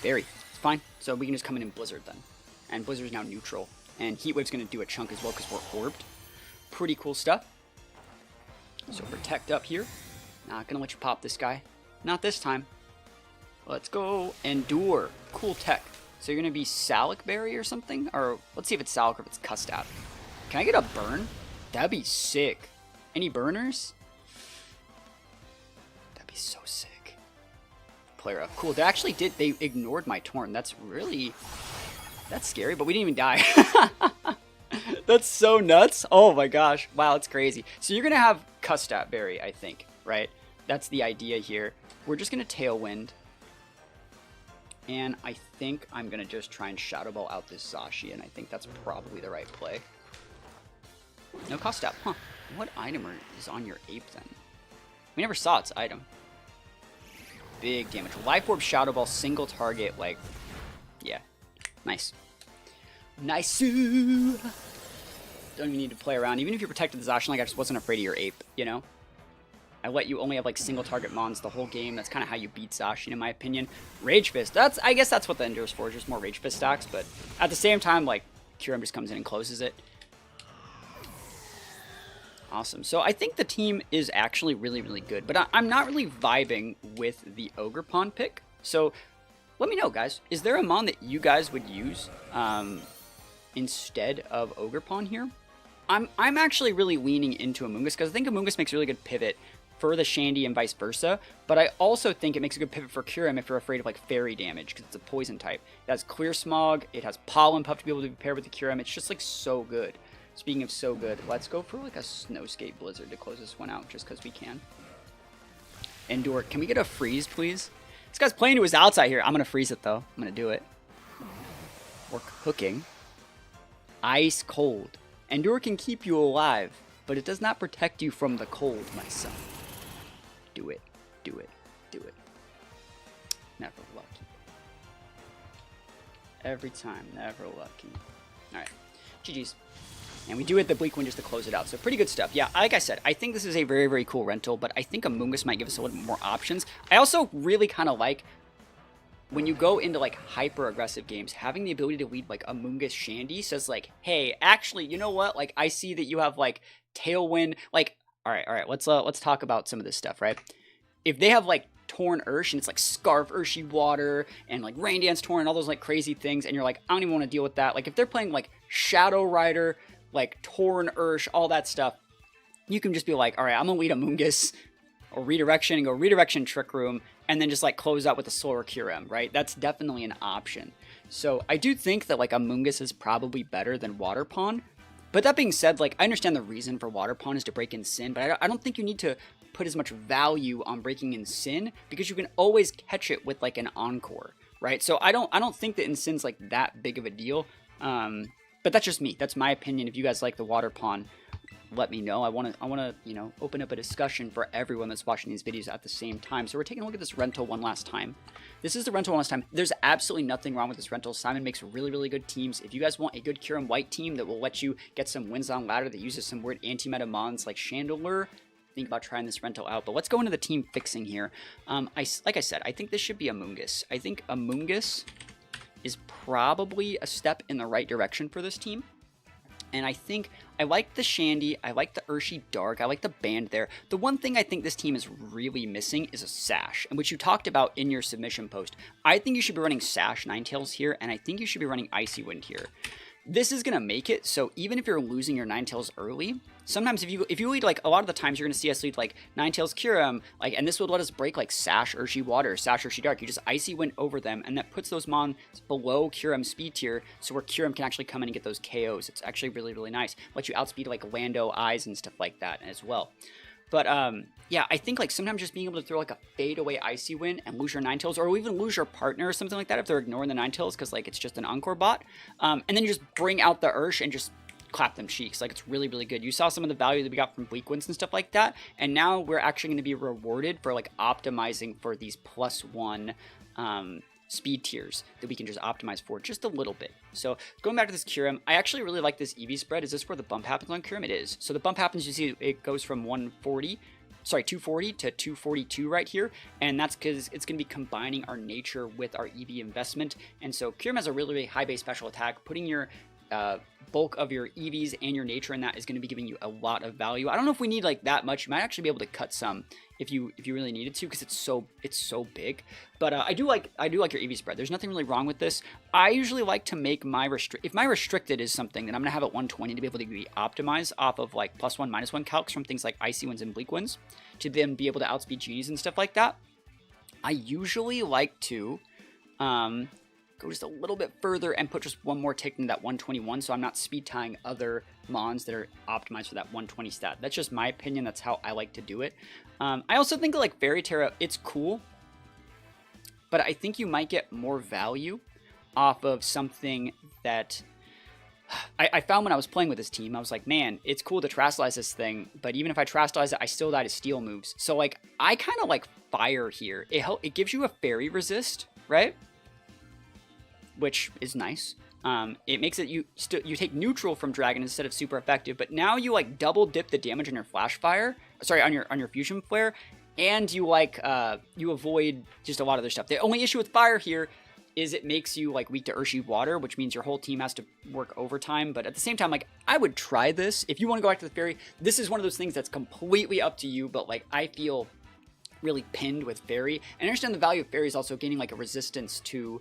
Very. It's fine. So we can just come in Blizzard then. And Blizzard is now neutral. And Heat Wave's going to do a chunk as well because we're orbed. Pretty cool stuff. So protect up here. Not going to let you pop this guy. Not this time. Let's go. Endure. Cool tech. So you're going to be Salic Berry or something? Or let's see if it's Salic or if it's Custap. Can I get a burn? That'd be sick. Any burners? That'd be so sick. Player up. Cool. They actually did. They ignored my Torn. That's really... That's scary, but we didn't even die. That's so nuts. Oh my gosh. Wow, it's crazy. So you're going to have Custap Berry, I think, right? That's the idea here. We're just going to Tailwind. And I think I'm going to just try and Shadow Ball out this Zacian. I think that's probably the right play. No Custap. Huh. What item is on your Ape then? We never saw its item. Big damage. Life Orb, Shadow Ball, single target, like, yeah. Nice. Nice. Don't even need to play around. Even if you protected the Zacian, like, I just wasn't afraid of your Ape, you know? I let you only have, like, single target mons the whole game. That's kind of how you beat Zacian, in my opinion. Rage Fist. I guess that's what the Endure's for, just more Rage Fist stacks, but at the same time, like, Kyurem just comes in and closes it. Awesome. So I think the team is actually really, really good, but I'm not really vibing with the Ogerpon pick. So let me know, guys. Is there a mon that you guys would use instead of Ogerpon here? I'm actually really leaning into Amoonguss because I think Amoonguss makes a really good pivot for the Shandy and vice versa, but I also think it makes a good pivot for Kyurem if you're afraid of like fairy damage because it's a poison type. It has Clear Smog, it has Pollen Puff to be able to be paired with the Kyurem. It's just like so good. Speaking of so good, let's go for like a Snowscape Blizzard to close this one out just because we can. Endure. Can we get a freeze, please? This guy's playing to his outside here. I'm going to freeze it, though. I'm going to do it. We're cooking. Ice cold. Endure can keep you alive, but it does not protect you from the cold, my son. Do it. Do it. Do it. Never lucky. Every time. Never lucky. Alright. GG's. And we do hit the Bleak Wind just to close it out. So pretty good stuff. Yeah, like I said, I think this is a very, very cool rental, but I think Amoonguss might give us a little bit more options. I also really kind of like when you go into like hyper aggressive games, having the ability to lead like Amoonguss Shandy says like, hey, actually, you know what? Like I see that you have like Tailwind. Like, all right, let's talk about some of this stuff, right? If they have like Torn Ursh and it's like Scarf Urshy Water and like Rain Dance Torn and all those like crazy things, and you're like, I don't even want to deal with that. Like if they're playing like Shadow Rider, like Torn Ursh, all that stuff, you can just be like, all right, I'm gonna lead Amoonguss or Redirection and go Redirection Trick Room and then just like close out with a Solar Kyurem, right? That's definitely an option. So I do think that like Amoonguss is probably better than Water Pawn. But that being said, like I understand the reason for Water Pawn is to break in Sin, but I don't think you need to put as much value on breaking in Sin because you can always catch it with like an Encore, right? So I don't think that in Sin's like that big of a deal. But that's just me. That's my opinion. If you guys like the Water Pawn, let me know. I want to, you know, open up a discussion for everyone that's watching these videos at the same time. So we're taking a look at this rental one last time. This is the rental one last time. There's absolutely nothing wrong with this rental. Simon makes really, really good teams. If you guys want a good Kyurem White team that will let you get some wins on ladder that uses some weird anti-meta mons like Chandelure, think about trying this rental out. But let's go into the team fixing here. Like I said, I think this should be Amoonguss. I think Amoonguss is probably a step in the right direction for this team. And I think I like the Shandy, I like the Urshi Dark, I like the band there. The one thing I think this team is really missing is a Sash, and which you talked about in your submission post. I think you should be running Sash Ninetales here, and I think you should be running Icy Wind here. this is gonna make it so even if you're losing your Ninetales early, sometimes if you lead, like, a lot of the times you're gonna see us lead like Ninetales Kyurem, like, and this would let us break like Sash Urshi Water, Sash Urshi Dark. You just Icy Wind over them, and that puts those mons below Kyurem speed tier, so where Kyurem can actually come in and get those KOs. It's actually really, really nice. Let you outspeed like Lando Eyes and stuff like that as well. But yeah, I think like sometimes just being able to throw like a fadeaway Icy Wind and lose your Ninetales, or even lose your partner or something like that if they're ignoring the Ninetales because like it's just an Encore bot, and then you just bring out the Ursh and just clap them cheeks. Like, it's really, really good. You saw some of the value that we got from Bleak Winds and stuff like that, and now we're actually going to be rewarded for like optimizing for these +1 speed tiers that we can just optimize for just a little bit. So going back to this Kyurem, I actually really like this EV spread. Is this where the bump happens on Kyurem? It is. So the bump happens, you see it goes from 240 to 242 right here, and that's because it's going to be combining our nature with our EV investment. And so Kyurem has a really, really high base special attack. Putting your bulk of your EVs and your nature in that is going to be giving you a lot of value. I don't know if we need like that much. You might actually be able to cut some if you really needed to, because it's so big. But I do like your EV spread. There's nothing really wrong with this. I usually like to make my if my restricted is something, then I'm gonna have it 120 to be able to be optimized off of like +1 -1 calcs from things like Icy Winds and Bleak Winds to then be able to outspeed genies and stuff like that. I usually like to go just a little bit further and put just one more tick into that 121, so I'm not speed tying other mons that are optimized for that 120 stat. That's just my opinion. That's how I like to do it. I also think like Fairy Terra, it's cool, but I think you might get more value off of something that I found when I was playing with this team. I was like, man, it's cool to Terastallize this thing, but even if I Terastallize it, I still die to steel moves. So like, I kind of like Fire here. It gives you a Fairy resist, right? Which is nice. It makes it you take neutral from Dragon instead of super effective, but now you like double dip the damage on your Flash Fire, sorry, on your Fusion Flare, and you like you avoid just a lot of other stuff. The only issue with Fire here is it makes you like weak to Urshi Water, which means your whole team has to work overtime. But at the same time, like, I would try this. If you want to go back to the Fairy, this is one of those things that's completely up to you, but like, I feel really pinned with Fairy, and I understand the value of Fairy is also gaining like a resistance to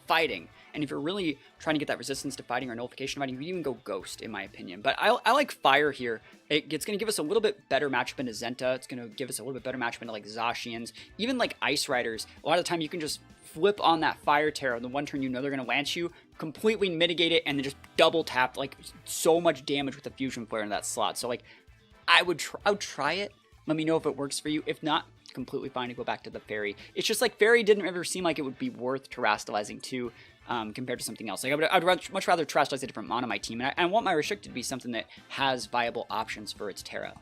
fighting. And if you're really trying to get that resistance to fighting or nullification fighting, you can even go Ghost, in my opinion. But I like Fire here. It's going to give us a little bit better matchup into Zenta. It's going to give us a little bit better matchup into like Zacians. Even like Ice Riders, a lot of the time you can just flip on that Fire Terror. The one turn you know they're going to lance you, completely mitigate it, and then just double tap like so much damage with the Fusion Flare in that slot. So like, I would try it. Let me know if it works for you. If not, completely fine to go back to the Fairy. It's just like Fairy didn't ever seem like it would be worth Terastallizing to compared to something else. Like I'd much rather Terastallize a different mon on my team, and I want my restricted to be something that has viable options for its Terra.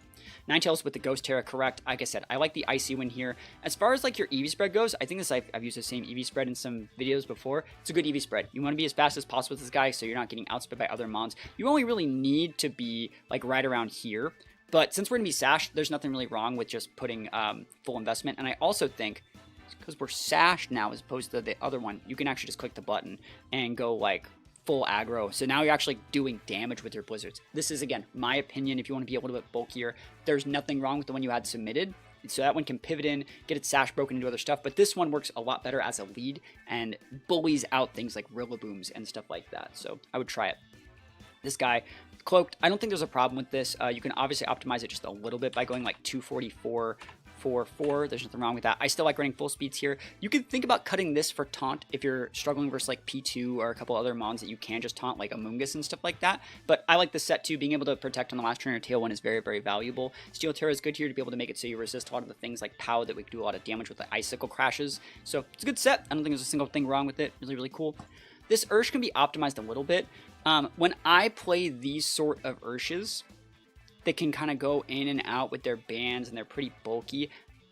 Ninetales with the Ghost Terra, correct. Like I said, I like the Icy Wind here. As far as like your EV spread goes, I think I've used the same EV spread in some videos before. It's a good EV spread. You want to be as fast as possible with this guy so you're not getting outsped by other mons. You only really need to be like right around here. But since we're going to be sashed, there's nothing really wrong with just putting full investment. And I also think, because we're sashed now as opposed to the other one, you can actually just click the button and go like full aggro. So now you're actually doing damage with your Blizzards. This is, again, my opinion. If you want to be a little bit bulkier, there's nothing wrong with the one you had submitted. So that one can pivot in, get its sash broken into other stuff. But this one works a lot better as a lead and bullies out things like Rillabooms and stuff like that. So I would try it. This guy, Cloaked, I don't think there's a problem with this. You can obviously optimize it just a little bit by going like 244, 4. There's nothing wrong with that. I still like running full speeds here. You could think about cutting this for taunt if you're struggling versus like P2 or a couple other mons that you can just taunt, like Amoonguss and stuff like that. But I like the set too. Being able to protect on the last turn or tail one is very, very valuable. Steel Terror is good here to be able to make it so you resist a lot of the things like POW that we can do a lot of damage with the Icicle crashes. So it's a good set. I don't think there's a single thing wrong with it. Really, really cool. This Ursh can be optimized a little bit. When I play these sort of Urshes that can kind of go in and out with their bands and they're pretty bulky,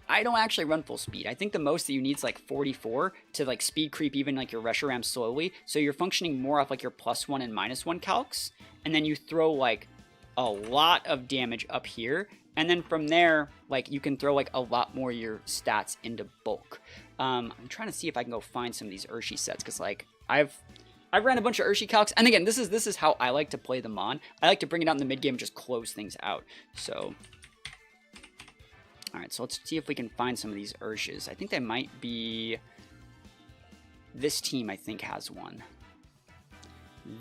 I don't actually run full speed. I think the most that you need is like 44 to like speed creep even like your Reshiram slowly. So you're functioning more off like your +1 and -1 calcs. And then you throw like a lot of damage up here. And then from there, like you can throw like a lot more of your stats into bulk. I'm trying to see if I can go find some of these Urshi sets, because like I've ran a bunch of Urshi calcs, and again, this is how I like to play them on. I like to bring it out in the mid game and just close things out. So, all right, so let's see if we can find some of these Urshes. I think they might be. This team, I think, has one.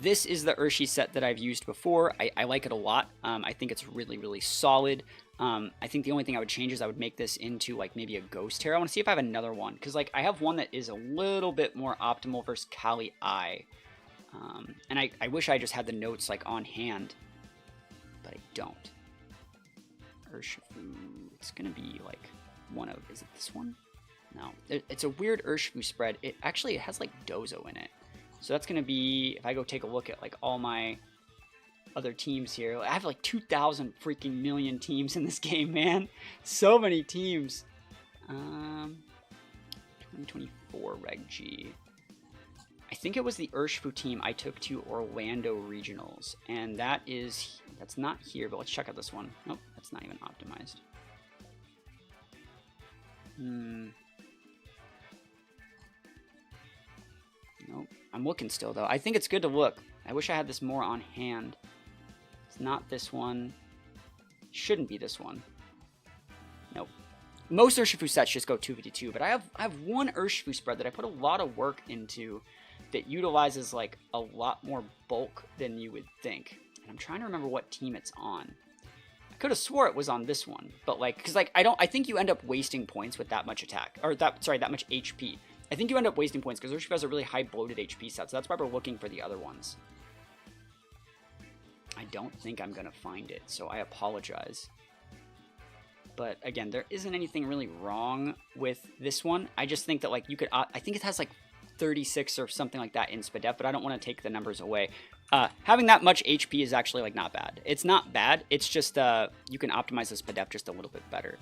This is the Urshi set that I've used before. I like it a lot. I think it's really, really solid. I think the only thing I would change is I would make this into like maybe a Ghost Terror. I want to see if I have another one, because like I have one that is a little bit more optimal versus Kali Eye. And I wish I just had the notes like on hand, but I don't. Urshifu, it's gonna be like one of, is it this one? No, it's a weird Urshifu spread. It has like Dozo in it. So that's going to be, if I go take a look at like all my other teams here, I have like 2,000 freaking million teams in this game, man. So many teams. 2024 Reg G. I think it was the Urshifu team I took to Orlando Regionals. And that's not here, but let's check out this one. Nope, that's not even optimized. Nope. I'm looking still, though. I think it's good to look. I wish I had this more on hand. It's not this one. Shouldn't be this one. Nope. Most Urshifu sets just go 252, but I have one Urshifu spread that I put a lot of work into that utilizes, like, a lot more bulk than you would think. And I'm trying to remember what team it's on. I could have swore it was on this one, but, like, because, like, I think you end up wasting points with that much attack, or that much HP. I think you end up wasting points because Urshifu has a really high bloated HP set, so that's why we're looking for the other ones. I don't think I'm going to find it, so I apologize. But again, there isn't anything really wrong with this one. I just think that, like, you could, I think it has like 36 or something like that in SPDEF, but I don't want to take the numbers away. Having that much HP is actually, like, not bad. It's not bad. It's just, you can optimize the SPDEF just a little bit better.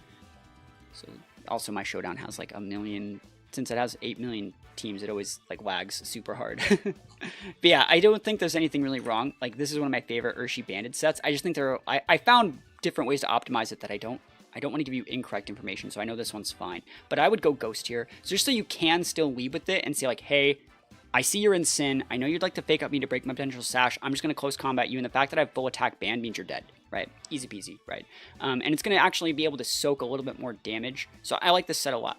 So also my Showdown has like 1 million. Since it has 8 million teams, it always like lags super hard. But yeah, I don't think there's anything really wrong. Like, this is one of my favorite Urshi Banded sets. I just think I found different ways to optimize it that I don't want to give you incorrect information, so I know this one's fine. But I would go Ghost here, so just so you can still lead with it and say like, hey, I see you're in Sin. I know you'd like to fake up me to break my potential sash. I'm just going to close combat you, and the fact that I have full attack band means you're dead, right? Easy peasy, right? And it's going to actually be able to soak a little bit more damage, so I like this set a lot.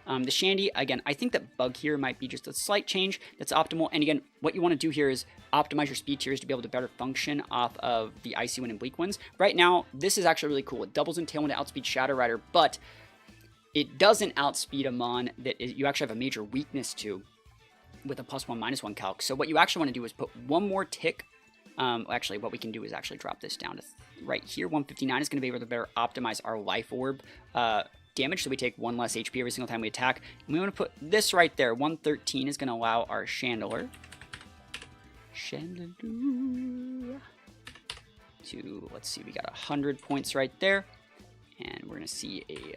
The Shandy, again, I think that Bug here might be just a slight change that's optimal. And again, what you want to do here is optimize your speed tiers to be able to better function off of the Icy Wind and Bleak Winds. Right now, this is actually really cool. It doubles in Tailwind to outspeed Shadow Rider, but it doesn't outspeed a Mon that you actually have a major weakness to with a +1/-1 calc. So what you actually want to do is put one more tick. Actually, what we can do is actually drop this down to right here. 159 is going to be able to better optimize our Life Orb damage, so we take 1 less HP every single time we attack. And we want to put this right there. 113 is going to allow our Chandelure to, let's see, we got 100 points right there. And we're going to see a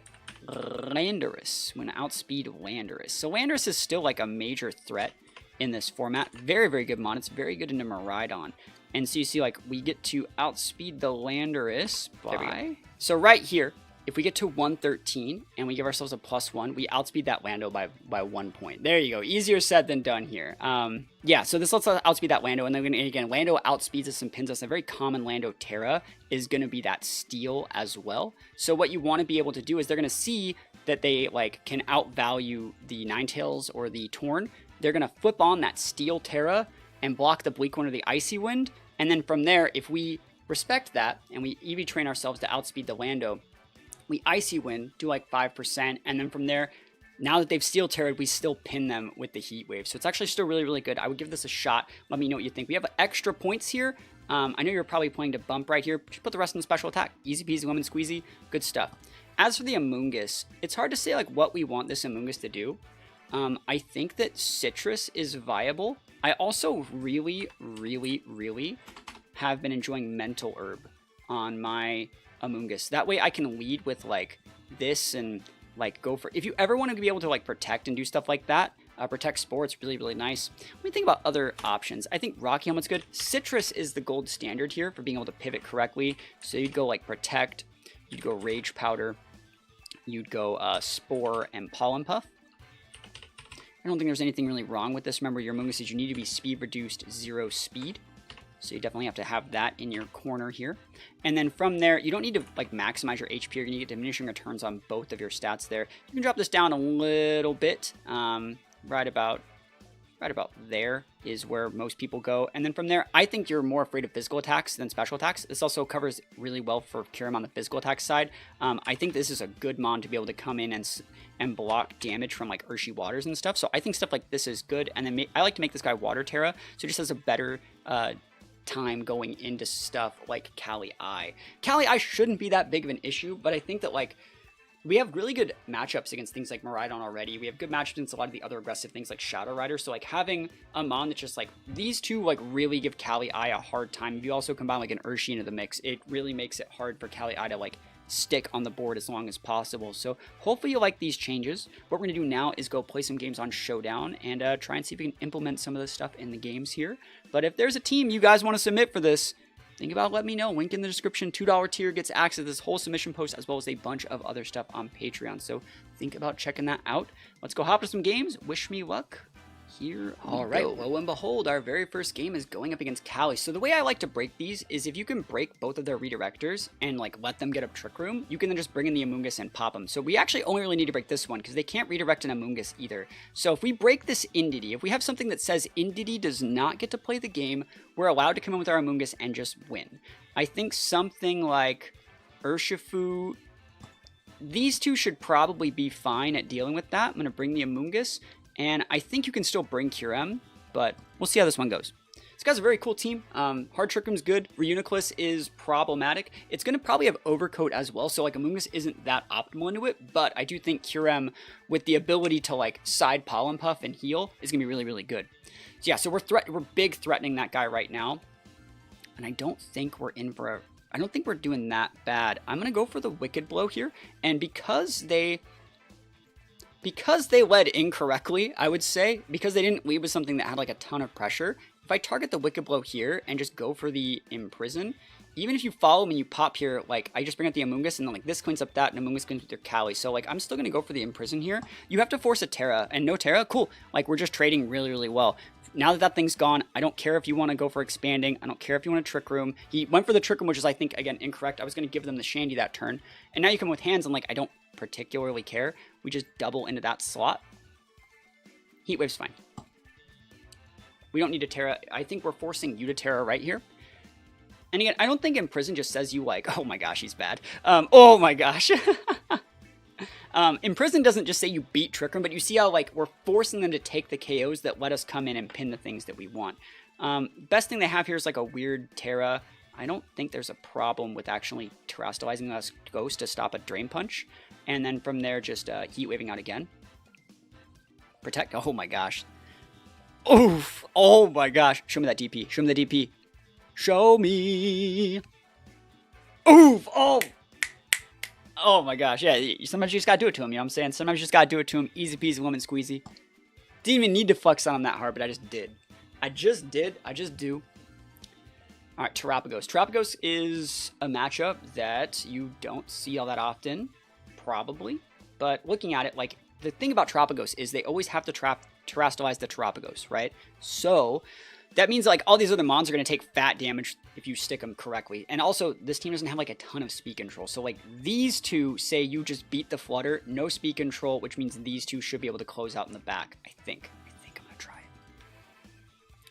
Landorus. We're going to outspeed Landorus. So Landorus is still like a major threat in this format. Very, very good mon. It's very good into Miraidon. And so you see, like, we get to outspeed the Landorus by... So right here, if we get to 113 and we give ourselves a +1, we outspeed that Lando by 1 point. There you go. Easier said than done here. Yeah, so this lets us outspeed that Lando. And then again, Lando outspeeds us and pins us. A very common Lando Terra is going to be that Steel as well. So what you want to be able to do is they're going to see that they like can outvalue the Ninetales or the Torn. They're going to flip on that Steel Terra and block the Bleak Wind or the Icy Wind. And then from there, if we respect that and we EV train ourselves to outspeed the Lando, we Icy Wind, do like 5%, and then from there, now that they've Steel Terra'd, we still pin them with the Heat Wave. So it's actually still really, really good. I would give this a shot. Let me know what you think. We have extra points here. I know you're probably planning to bump right here. Just put the rest in the special attack. Easy peasy, lemon squeezy. Good stuff. As for the Amoonguss, it's hard to say like what we want this Amoonguss to do. I think that Citrus is viable. I also really, really, really have been enjoying Mental Herb on my Amoonguss. That way I can lead with like this and like go for, if you ever want to be able to like protect and do stuff like that, protect Spore, it's really, really nice. When we think about other options, I think Rocky Helmet's good. Citrus is the gold standard here for being able to pivot correctly. So you'd go like Protect, you'd go Rage Powder, you'd go Spore and Pollen Puff. I don't think there's anything really wrong with this. Remember, your Amoonguss is you need to be speed reduced 0 speed. So you definitely have to have that in your corner here. And then from there, you don't need to like maximize your HP. You're going to get diminishing returns on both of your stats there. You can drop this down a little bit, right about right about there is where most people go. And then from there, I think you're more afraid of physical attacks than special attacks. This also covers really well for Kyurem on the physical attack side. I think this is a good mon to be able to come in and block damage from like Urshi Waters and stuff. So I think stuff like this is good. And then I like to make this guy Water Terra, so it just has a better time going into stuff like Kali Eye. Kali Eye shouldn't be that big of an issue, but I think that like we have really good matchups against things like Miraidon already. We have good matchups against a lot of the other aggressive things like Shadow Rider. So like having a mon that's just like these two like really give Kali Eye a hard time. If you also combine like an Urshi into the mix, it really makes it hard for Kali Eye to like stick on the board as long as possible. So hopefully you like these changes. What we're going to do now is go play some games on Showdown and try and see if we can implement some of this stuff in the games here. But if there's a team you guys want to submit for this, think about it, let me know. Link in the description. $2 tier gets access to this whole submission post as well as a bunch of other stuff on Patreon. So think about checking that out. Let's go hop to some games. Wish me luck. Here all right, lo and behold, our very first game is going up against Kali. So the way I like to break these is if you can break both of their redirectors and like let them get up Trick Room, you can then just bring in the Amoonguss and pop them. So we actually only really need to break this one because they can't redirect an Amoonguss either. So if we break this Indity, if we have something that says Indity does not get to play the game, we're allowed to come in with our Amoonguss and just win. I think something like Urshifu, these two should probably be fine at dealing with that. I'm going to bring the Amoonguss. And I think you can still bring Kyurem, but we'll see how this one goes. This guy's a very cool team. Hard Trick Room's good. Reuniclus is problematic. It's going to probably have Overcoat as well, so like Amoonguss isn't that optimal into it, but I do think Kyurem, with the ability to like side Pollen Puff and heal, is going to be really, really good. So yeah, so we're big threatening that guy right now, and I don't think we're in for I don't think we're doing that bad. I'm going to go for the Wicked Blow here, and because they led incorrectly, I would say, because they didn't lead with something that had like a ton of pressure, if I target the Wicked Blow here and just go for the Imprison, even if you follow me, you pop here, like, I just bring up the Amoonguss, and then, like, this cleans up that, and Amoonguss cleans with your Kali. So, like, I'm still going to go for the Imprison here. You have to force a Terra, and no Terra, cool. Like, we're just trading really, really well. Now that that thing's gone, I don't care if you want to go for Expanding. I don't care if you want to Trick Room. He went for the Trick Room, which is, I think, again, incorrect. I was going to give them the Shandy that turn. And now you come with hands, and, like, I don't particularly care. We just double into that slot. Heat Wave's fine. We don't need a Terra. I think we're forcing you to Terra right here. And again, I don't think Imprison just says you like, oh my gosh, he's bad. Oh my gosh. Imprison doesn't just say you beat Trick Room, but you see how like we're forcing them to take the KOs that let us come in and pin the things that we want. Best thing they have here is like a weird Terra. I don't think there's a problem with actually terastallizing us Ghost to stop a Drain Punch. And then from there, just Heat Waving out again. Protect. Oh my gosh. Oof. Oh my gosh. Show me that DP. Show me the DP. Show me. Oof. Oh. Oh my gosh. Yeah, sometimes you just gotta do it to him, you know what I'm saying? Sometimes you just gotta do it to him. Easy peasy, lemon squeezy. Didn't even need to flex on him that hard, but I just did. I just do. Alright, Terapagos. Terapagos is a matchup that you don't see all that often, probably. But looking at it, like, the thing about Terapagos is they always have to terastallize the Terapagos, right? So that means like all these other mons are going to take fat damage if you stick them correctly. And also, this team doesn't have like a ton of speed control. So like these two say you just beat the Flutter, no speed control, which means these two should be able to close out in the back, I think. I'm going to try it.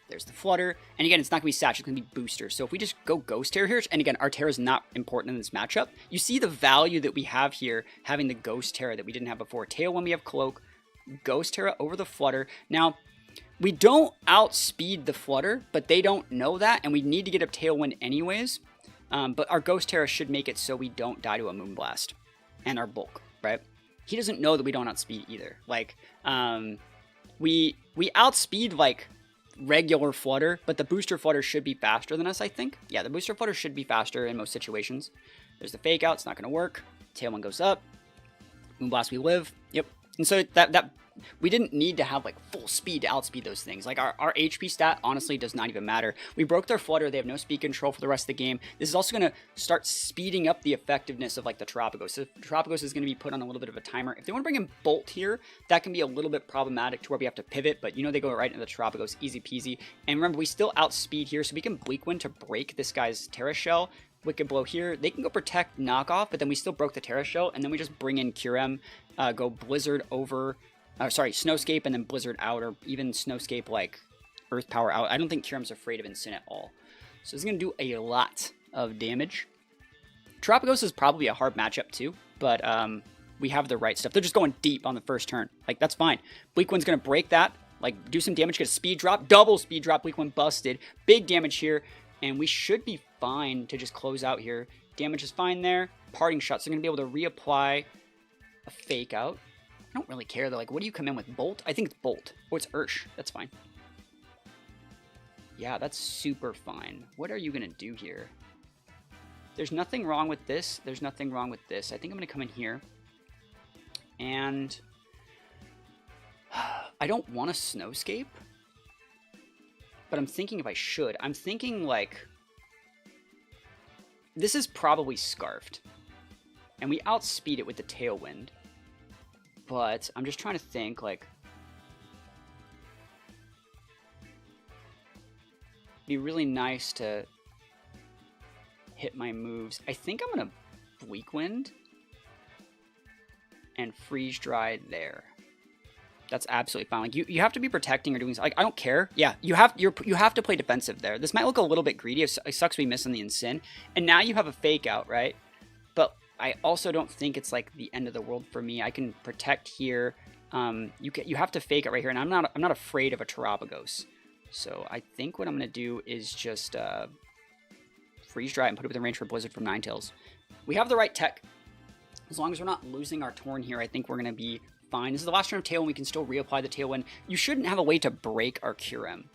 There's the Flutter. And again, it's not going to be Satch, it's going to be Booster. So if we just go Ghost Terror here, and again, our Terror is not important in this matchup. You see the value that we have here, having the Ghost Terror that we didn't have before. Tailwind, we have Cloak. Ghost Terra over the Flutter. Now, we don't outspeed the Flutter, but they don't know that, and we need to get up Tailwind anyways. But our Ghost Terra should make it so we don't die to a Moonblast. And our Bulk, right? He doesn't know that we don't outspeed either. Like, we outspeed, like, regular Flutter, but the Booster Flutter should be faster than us, I think. Yeah, the Booster Flutter should be faster in most situations. There's the Fake Out, it's not going to work. Tailwind goes up. Moonblast, we live. Yep. And so that we didn't need to have like full speed to outspeed those things. Like our HP stat honestly does not even matter. We broke their Flutter. They have no speed control for the rest of the game. This is also going to start speeding up the effectiveness of like the Terapagos. So Terapagos is going to be put on a little bit of a timer. If they want to bring in Bolt here, that can be a little bit problematic to where we have to pivot, but you know they go right into the Terapagos, easy peasy. And remember, we still outspeed here, so we can Bleak Wind to break this guy's Terra Shell. Wicked Blow here. They can go protect knockoff, but then we still broke the Terra Shell, and then we just bring in Kyurem, go Blizzard over sorry, Snowscape and then Blizzard out, or even Snowscape like Earth Power out. I don't think Kyurem's afraid of Incin at all. So it's going to do a lot of damage. Terapagos is probably a hard matchup too, but we have the right stuff. They're just going deep on the first turn. Like, that's fine. Bleak Wind's going to break that. Like, do some damage, get a speed drop. Double speed drop. Bleak Wind busted. Big damage here. And we should be fine to just close out here. Damage is fine there. Parting shots. They're going to be able to reapply a fake out. I don't really care though. Like, what do you come in with? Bolt? I think it's Bolt. Oh, it's Ursh. That's fine. Yeah, that's super fine. What are you going to do here? There's nothing wrong with this. There's nothing wrong with this. I think I'm going to come in here. And I don't want a Snowscape, but I'm thinking if I should. I'm thinking like, this is probably Scarfed, and we outspeed it with the Tailwind, but I'm just trying to think like, it'd be really nice to hit my moves. I think I'm going to Bleak Wind and Freeze Dry there. That's absolutely fine. Like, you have to be protecting or doing something. Like, I don't care. Yeah, you have to play defensive there. This might look a little bit greedy. It sucks we missing the Incin. And now you have a fake out, right? But I also don't think it's like the end of the world for me. I can protect here. You have to fake it right here, and I'm not afraid of a Terapagos. So I think what I'm gonna do is just Freeze Dry and put it within range for Blizzard from Ninetales. We have the right tech. As long as we're not losing our Torn here, I think we're going to be fine. This is the last turn of Tailwind. We can still reapply the Tailwind. You shouldn't have a way to break our Kyurem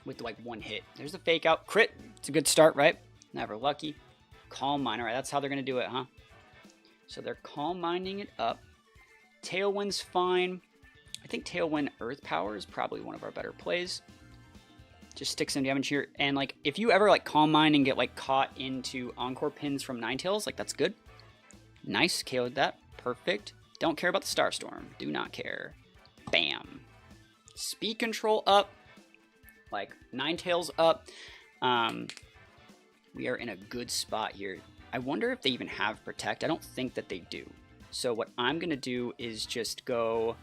with like one hit. There's the fake out. Crit. It's a good start, right? Never lucky. Calm Mine. All right, that's how they're going to do it, huh? So they're Calm Mining it up. Tailwind's fine. I think Tailwind Earth Power is probably one of our better plays. Just stick some damage here. And like, if you ever like Calm Mine and get like caught into Encore Pins from Ninetales, like that's good. Nice, KO'd that. Perfect. Don't care about the Starstorm. Do not care. Bam. Speed control up. Like, Ninetales up. We are in a good spot here. I wonder if they even have Protect. I don't think that they do. So what I'm going to do is just go...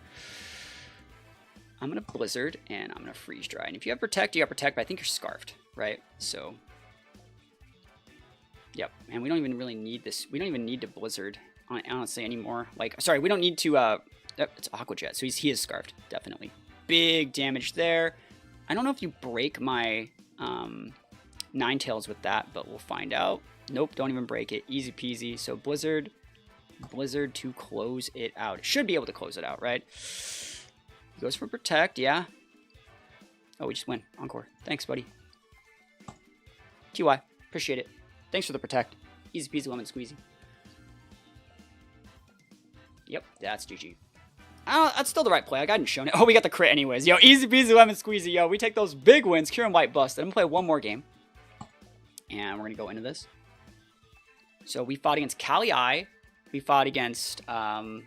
I'm going to Blizzard, and I'm going to Freeze Dry. And if you have Protect, you have Protect, but I think you're Scarfed, right? So... Yep, and we don't even really need this. We don't even need to Blizzard, honestly, anymore. Like, sorry, we don't need to, it's Aqua Jet, so he is Scarfed, definitely. Big damage there. I don't know if you break my Ninetales with that, but we'll find out. Nope, don't even break it. Easy peasy. So Blizzard to close it out. Should be able to close it out, right? He goes for Protect, yeah. Oh, we just win. Encore. Thanks, buddy. TY, appreciate it. Thanks for the Protect. Easy peasy lemon squeezy. Yep, that's GG. That's still the right play. I hadn't shown it. Oh, we got the crit anyways. Yo, easy peasy lemon squeezy. Yo, we take those big wins. Kyurem-W busted. I'm going to play one more game. And we're going to go into this. So we fought against Kali-I. We fought against Terapagos.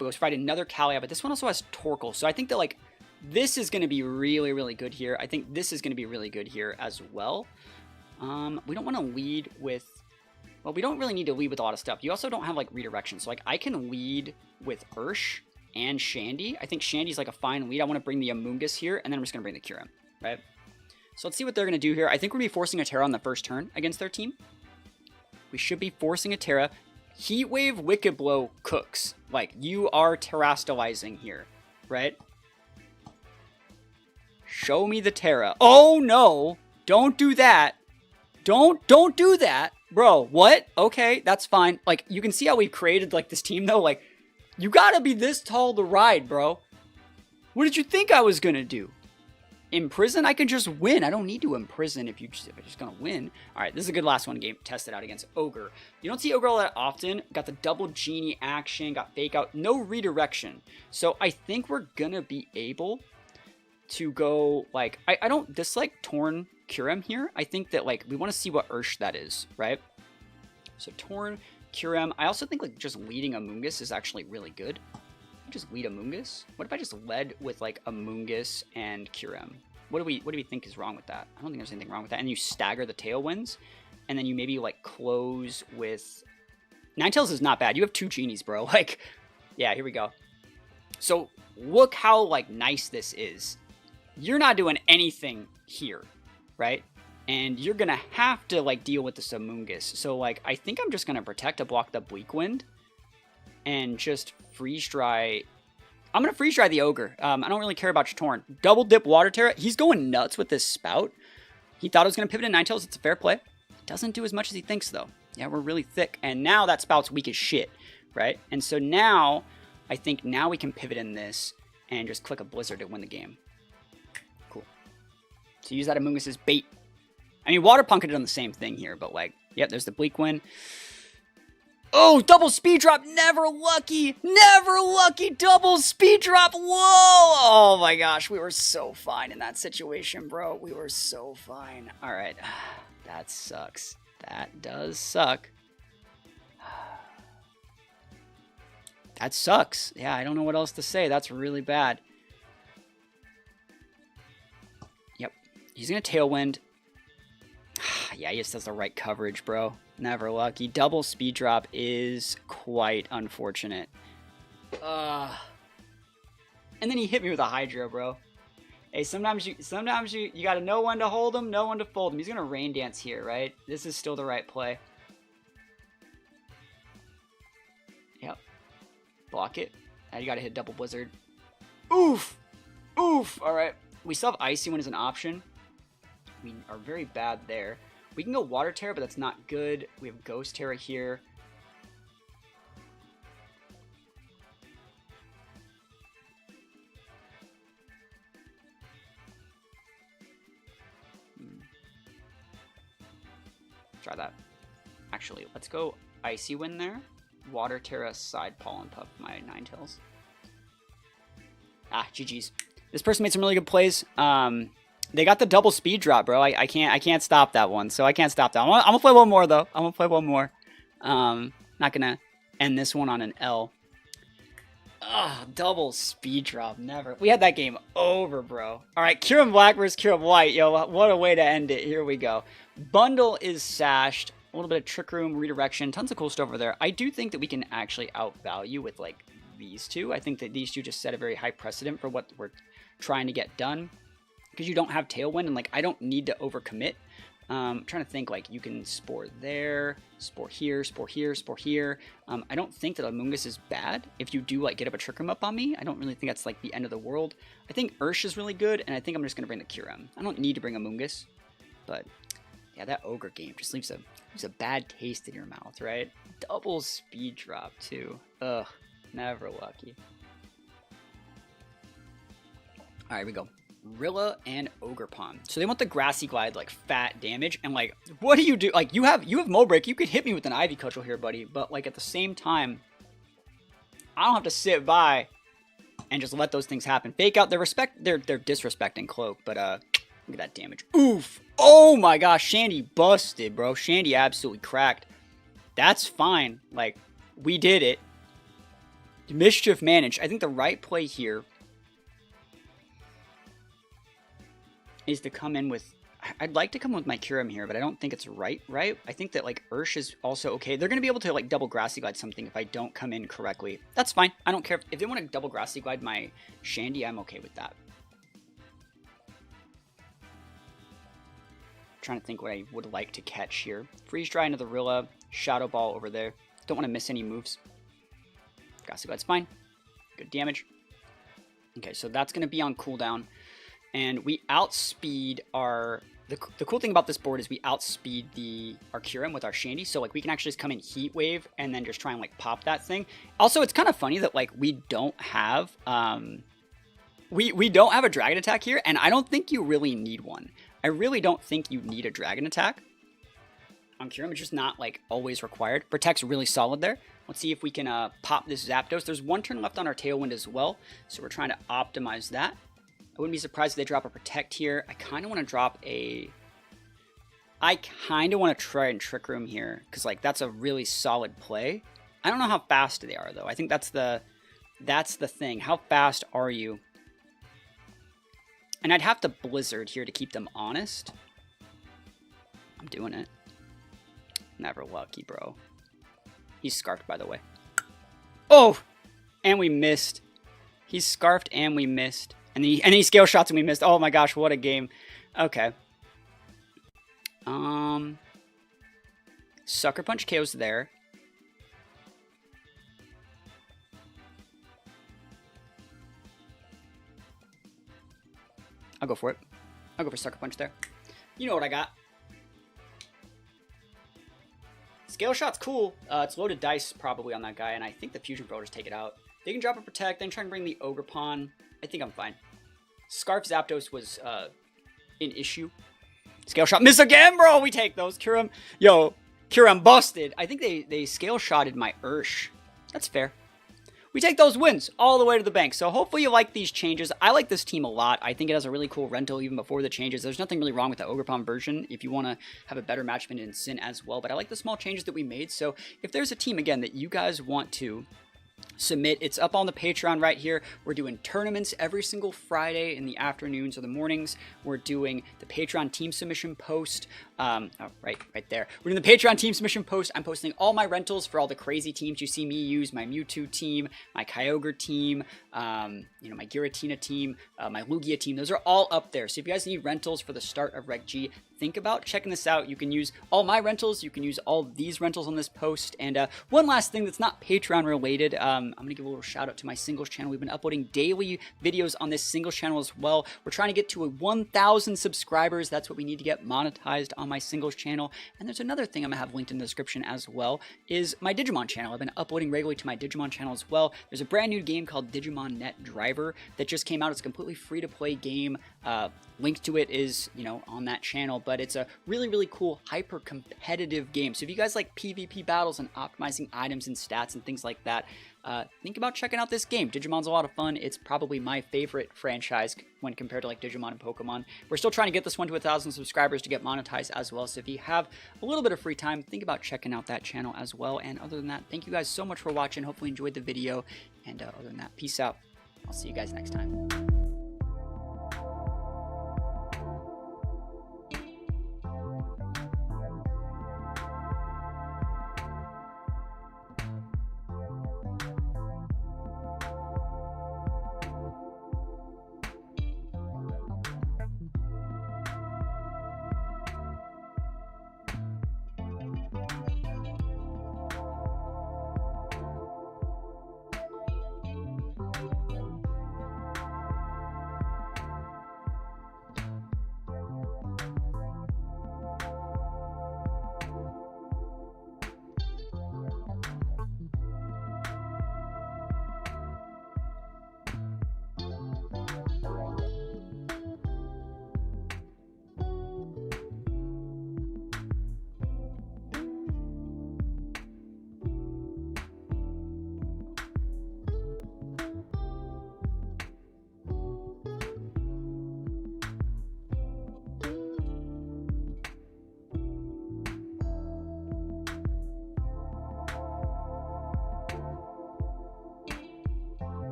We fought another Kali-I, but this one also has Torkoal. So I think that, like, this is going to be really, really good here. I think this is going to be really good here as well. We don't want to lead with... Well, we don't really need to lead with a lot of stuff. You also don't have, like, redirection. So, like, I can lead with Ursh and Shandy. I think Shandy's, like, a fine lead. I want to bring the Amoonguss here, and then I'm just going to bring the Kyurem, right? So, let's see what they're going to do here. I think we're going to be forcing a Terra on the first turn against their team. We should be forcing a Terra. Heat Wave, Wicked Blow cooks. Like, you are terastallizing here, right? Show me the Terra. Oh, no! Don't do that! Don't do that! Bro, what? Okay, that's fine. Like, you can see how we've created, like, this team, though. Like, you gotta be this tall to ride, bro. What did you think I was gonna do? Imprison? I can just win. I don't need to imprison if I'm just gonna win. Alright, this is a good last one game. Test it out against Ogre. You don't see Ogre all that often. Got the double Genie action. Got Fake Out. No redirection. So, I think we're gonna be able to go, like... I don't dislike Torn Kyurem here. I think that, like, we want to see what Ursh that is, right? So Torn, Kyurem. I also think, like, just leading Amoonguss is actually really good. Just lead Amoonguss? What if I just led with, like, Amoonguss and Kyurem? What do we think is wrong with that? I don't think there's anything wrong with that. And you stagger the Tailwinds, and then you maybe, like, close with... Ninetales is not bad. You have two Genies, bro. Like, yeah, here we go. So look how, like, nice this is. You're not doing anything here, right? And you're going to have to, like, deal with the Amoonguss. So, like, I think I'm just going to protect to block the Bleak Wind and just freeze dry. I'm going to freeze dry the Ogre. I don't really care about Torn. Double dip Water Terra. He's going nuts with this Spout. He thought it was going to pivot in Ninetales. It's a fair play. Doesn't do as much as he thinks, though. Yeah, we're really thick. And now that Spout's weak as shit, right? And so now, I think now we can pivot in this and just click a Blizzard to win the game. Cool. So use that Amoonguss as bait. I mean, Water Punk could have done the same thing here, but, like, yep, there's the Bleak Wind. Oh, double speed drop. Never lucky. Never lucky. Double speed drop. Whoa. Oh, my gosh. We were so fine in that situation, bro. We were so fine. All right. That sucks. That does suck. That sucks. Yeah, I don't know what else to say. That's really bad. Yep. He's going to Tailwind. Yeah, he just does the right coverage, bro. Never lucky. Double speed drop is quite unfortunate. And then he hit me with a Hydro, bro. Hey, sometimes you gotta know when to hold him, know when to fold him. He's gonna Rain Dance here, right? This is still the right play. Yep. Block it. Now you gotta hit double Blizzard. Oof! Oof! Alright. We still have Icy Wind as an option. We are very bad there. We can go Water Terra, but that's not good. We have Ghost Terra here. Try that. Actually, let's go Icy Wind there. Water Terra, Side Pollen Puff my Ninetales. Ah, GG's. This person made some really good plays. They got the double speed drop, bro. I can't stop that one, so I can't stop that. I'm gonna play one more though. I'm gonna play one more. Not gonna end this one on an L. Oh, double speed drop, never. We had that game over, bro. All right, Kyurem Black versus Kyurem White. Yo, what a way to end it. Here we go. Bundle is sashed. A little bit of Trick Room, Redirection, tons of cool stuff over there. I do think that we can actually outvalue with like these two. I think that these two just set a very high precedent for what we're trying to get done. Because you don't have Tailwind, and like I don't need to overcommit. I'm trying to think, like you can Spore there, Spore here, Spore here, Spore here. I don't think that Amoonguss is bad. If you do like get up a Trick Room up on me, I don't really think that's like the end of the world. I think Ursh is really good, and I think I'm just gonna bring the Kyurem. I don't need to bring Amoonguss, but yeah, that Ogre game just leaves a bad taste in your mouth, right? Double speed drop too. Ugh, never lucky. All right, here we go. Rilla and Ogre Pond. So they want the Grassy Glide, like fat damage, and like, what do you do? Like, you have Mow Break. You could hit me with an Ivy Cudgel here, buddy. But like at the same time, I don't have to sit by and just let those things happen. Fake out. They're disrespecting Cloak, but look at that damage. Oof. Oh my gosh, Shandy busted, bro. Shandy absolutely cracked. That's fine. Like, we did it. Mischief managed. I think the right play here is to come in with, I'd like to come with my Kyurem here, but I don't think it's right? I think that like Ursh is also okay. They're going to be able to like double Grassy Glide something if I don't come in correctly. That's fine. I don't care. If they want to double Grassy Glide my Shandy, I'm okay with that. Trying to think what I would like to catch here. Freeze Dry into the Rilla, Shadow Ball over there. Don't want to miss any moves. Grassy Glide's fine. Good damage. Okay, so that's going to be on cooldown. And we outspeed our... The cool thing about this board is we outspeed our Kyurem with our Shandy. So, like, we can actually just come in Heat Wave and then just try and, like, pop that thing. Also, it's kind of funny that, like, we don't have... We don't have a Dragon Attack here, and I don't think you really need one. I really don't think you need a Dragon Attack on Kyurem. It's just not, like, always required. Protect's really solid there. Let's see if we can pop this Zapdos. There's one turn left on our Tailwind as well, so we're trying to optimize that. I wouldn't be surprised if they drop a Protect here. I kind of want to drop a... I kind of want to try and Trick Room here, because, like, that's a really solid play. I don't know how fast they are, though. I think that's the thing. How fast are you? And I'd have to Blizzard here to keep them honest. I'm doing it. Never lucky, bro. He's Scarfed, by the way. Oh! And we missed. He's scarfed and we missed. And he scale shots and we missed. Oh my gosh, what a game. Okay. Sucker Punch KO's there. I'll go for it. I'll go for Sucker Punch there. You know what I got. Scale shot's cool. It's loaded dice probably on that guy, and I think the Fusion Pro will just take it out. They can drop a Protect, then try and bring the Ogre Pawn. I think I'm fine. Scarf Zapdos was an issue. Scale shot. Miss again, bro! We take those. Kyurem. Yo, Kyurem busted. I think they scale shotted my Ursh. That's fair. We take those wins all the way to the bank. So hopefully you like these changes. I like this team a lot. I think it has a really cool rental even before the changes. There's nothing really wrong with the Ogre Pawn version if you want to have a better matchman in Sin as well. But I like the small changes that we made. So if there's a team, again, that you guys want to submit, it's up on the Patreon right here. We're doing tournaments every single Friday in the afternoons or the mornings. We're doing the Patreon team submission post. Right there. We're doing the Patreon team submission post. I'm posting all my rentals for all the crazy teams you see me use. My Mewtwo team, my Kyogre team, you know, my Giratina team, my Lugia team. Those are all up there. So if you guys need rentals for the start of Reg G, think about checking this out. You can use all my rentals. You can use all these rentals on this post. And one last thing that's not Patreon related, I'm going to give a little shout out to my singles channel. We've been uploading daily videos on this singles channel as well. We're trying to get to 1,000 subscribers. That's what we need to get monetized on my singles channel. And there's another thing I'm going to have linked in the description as well, is my Digimon channel. I've been uploading regularly to my Digimon channel as well. There's a brand new game called Digimon Net Driver that just came out. It's a completely free to play game. Link to it is, you know, on that channel, but it's a really, really cool, hyper competitive game. So if you guys like PvP battles and optimizing items and stats and things like that, think about checking out this game. Digimon's a lot of fun. It's probably my favorite franchise when compared to like Digimon and Pokemon. We're still trying to get this one to 1,000 subscribers to get monetized as well. So if you have a little bit of free time, think about checking out that channel as well. And other than that, thank you guys so much for watching. Hopefully you enjoyed the video. And other than that, peace out. I'll see you guys next time.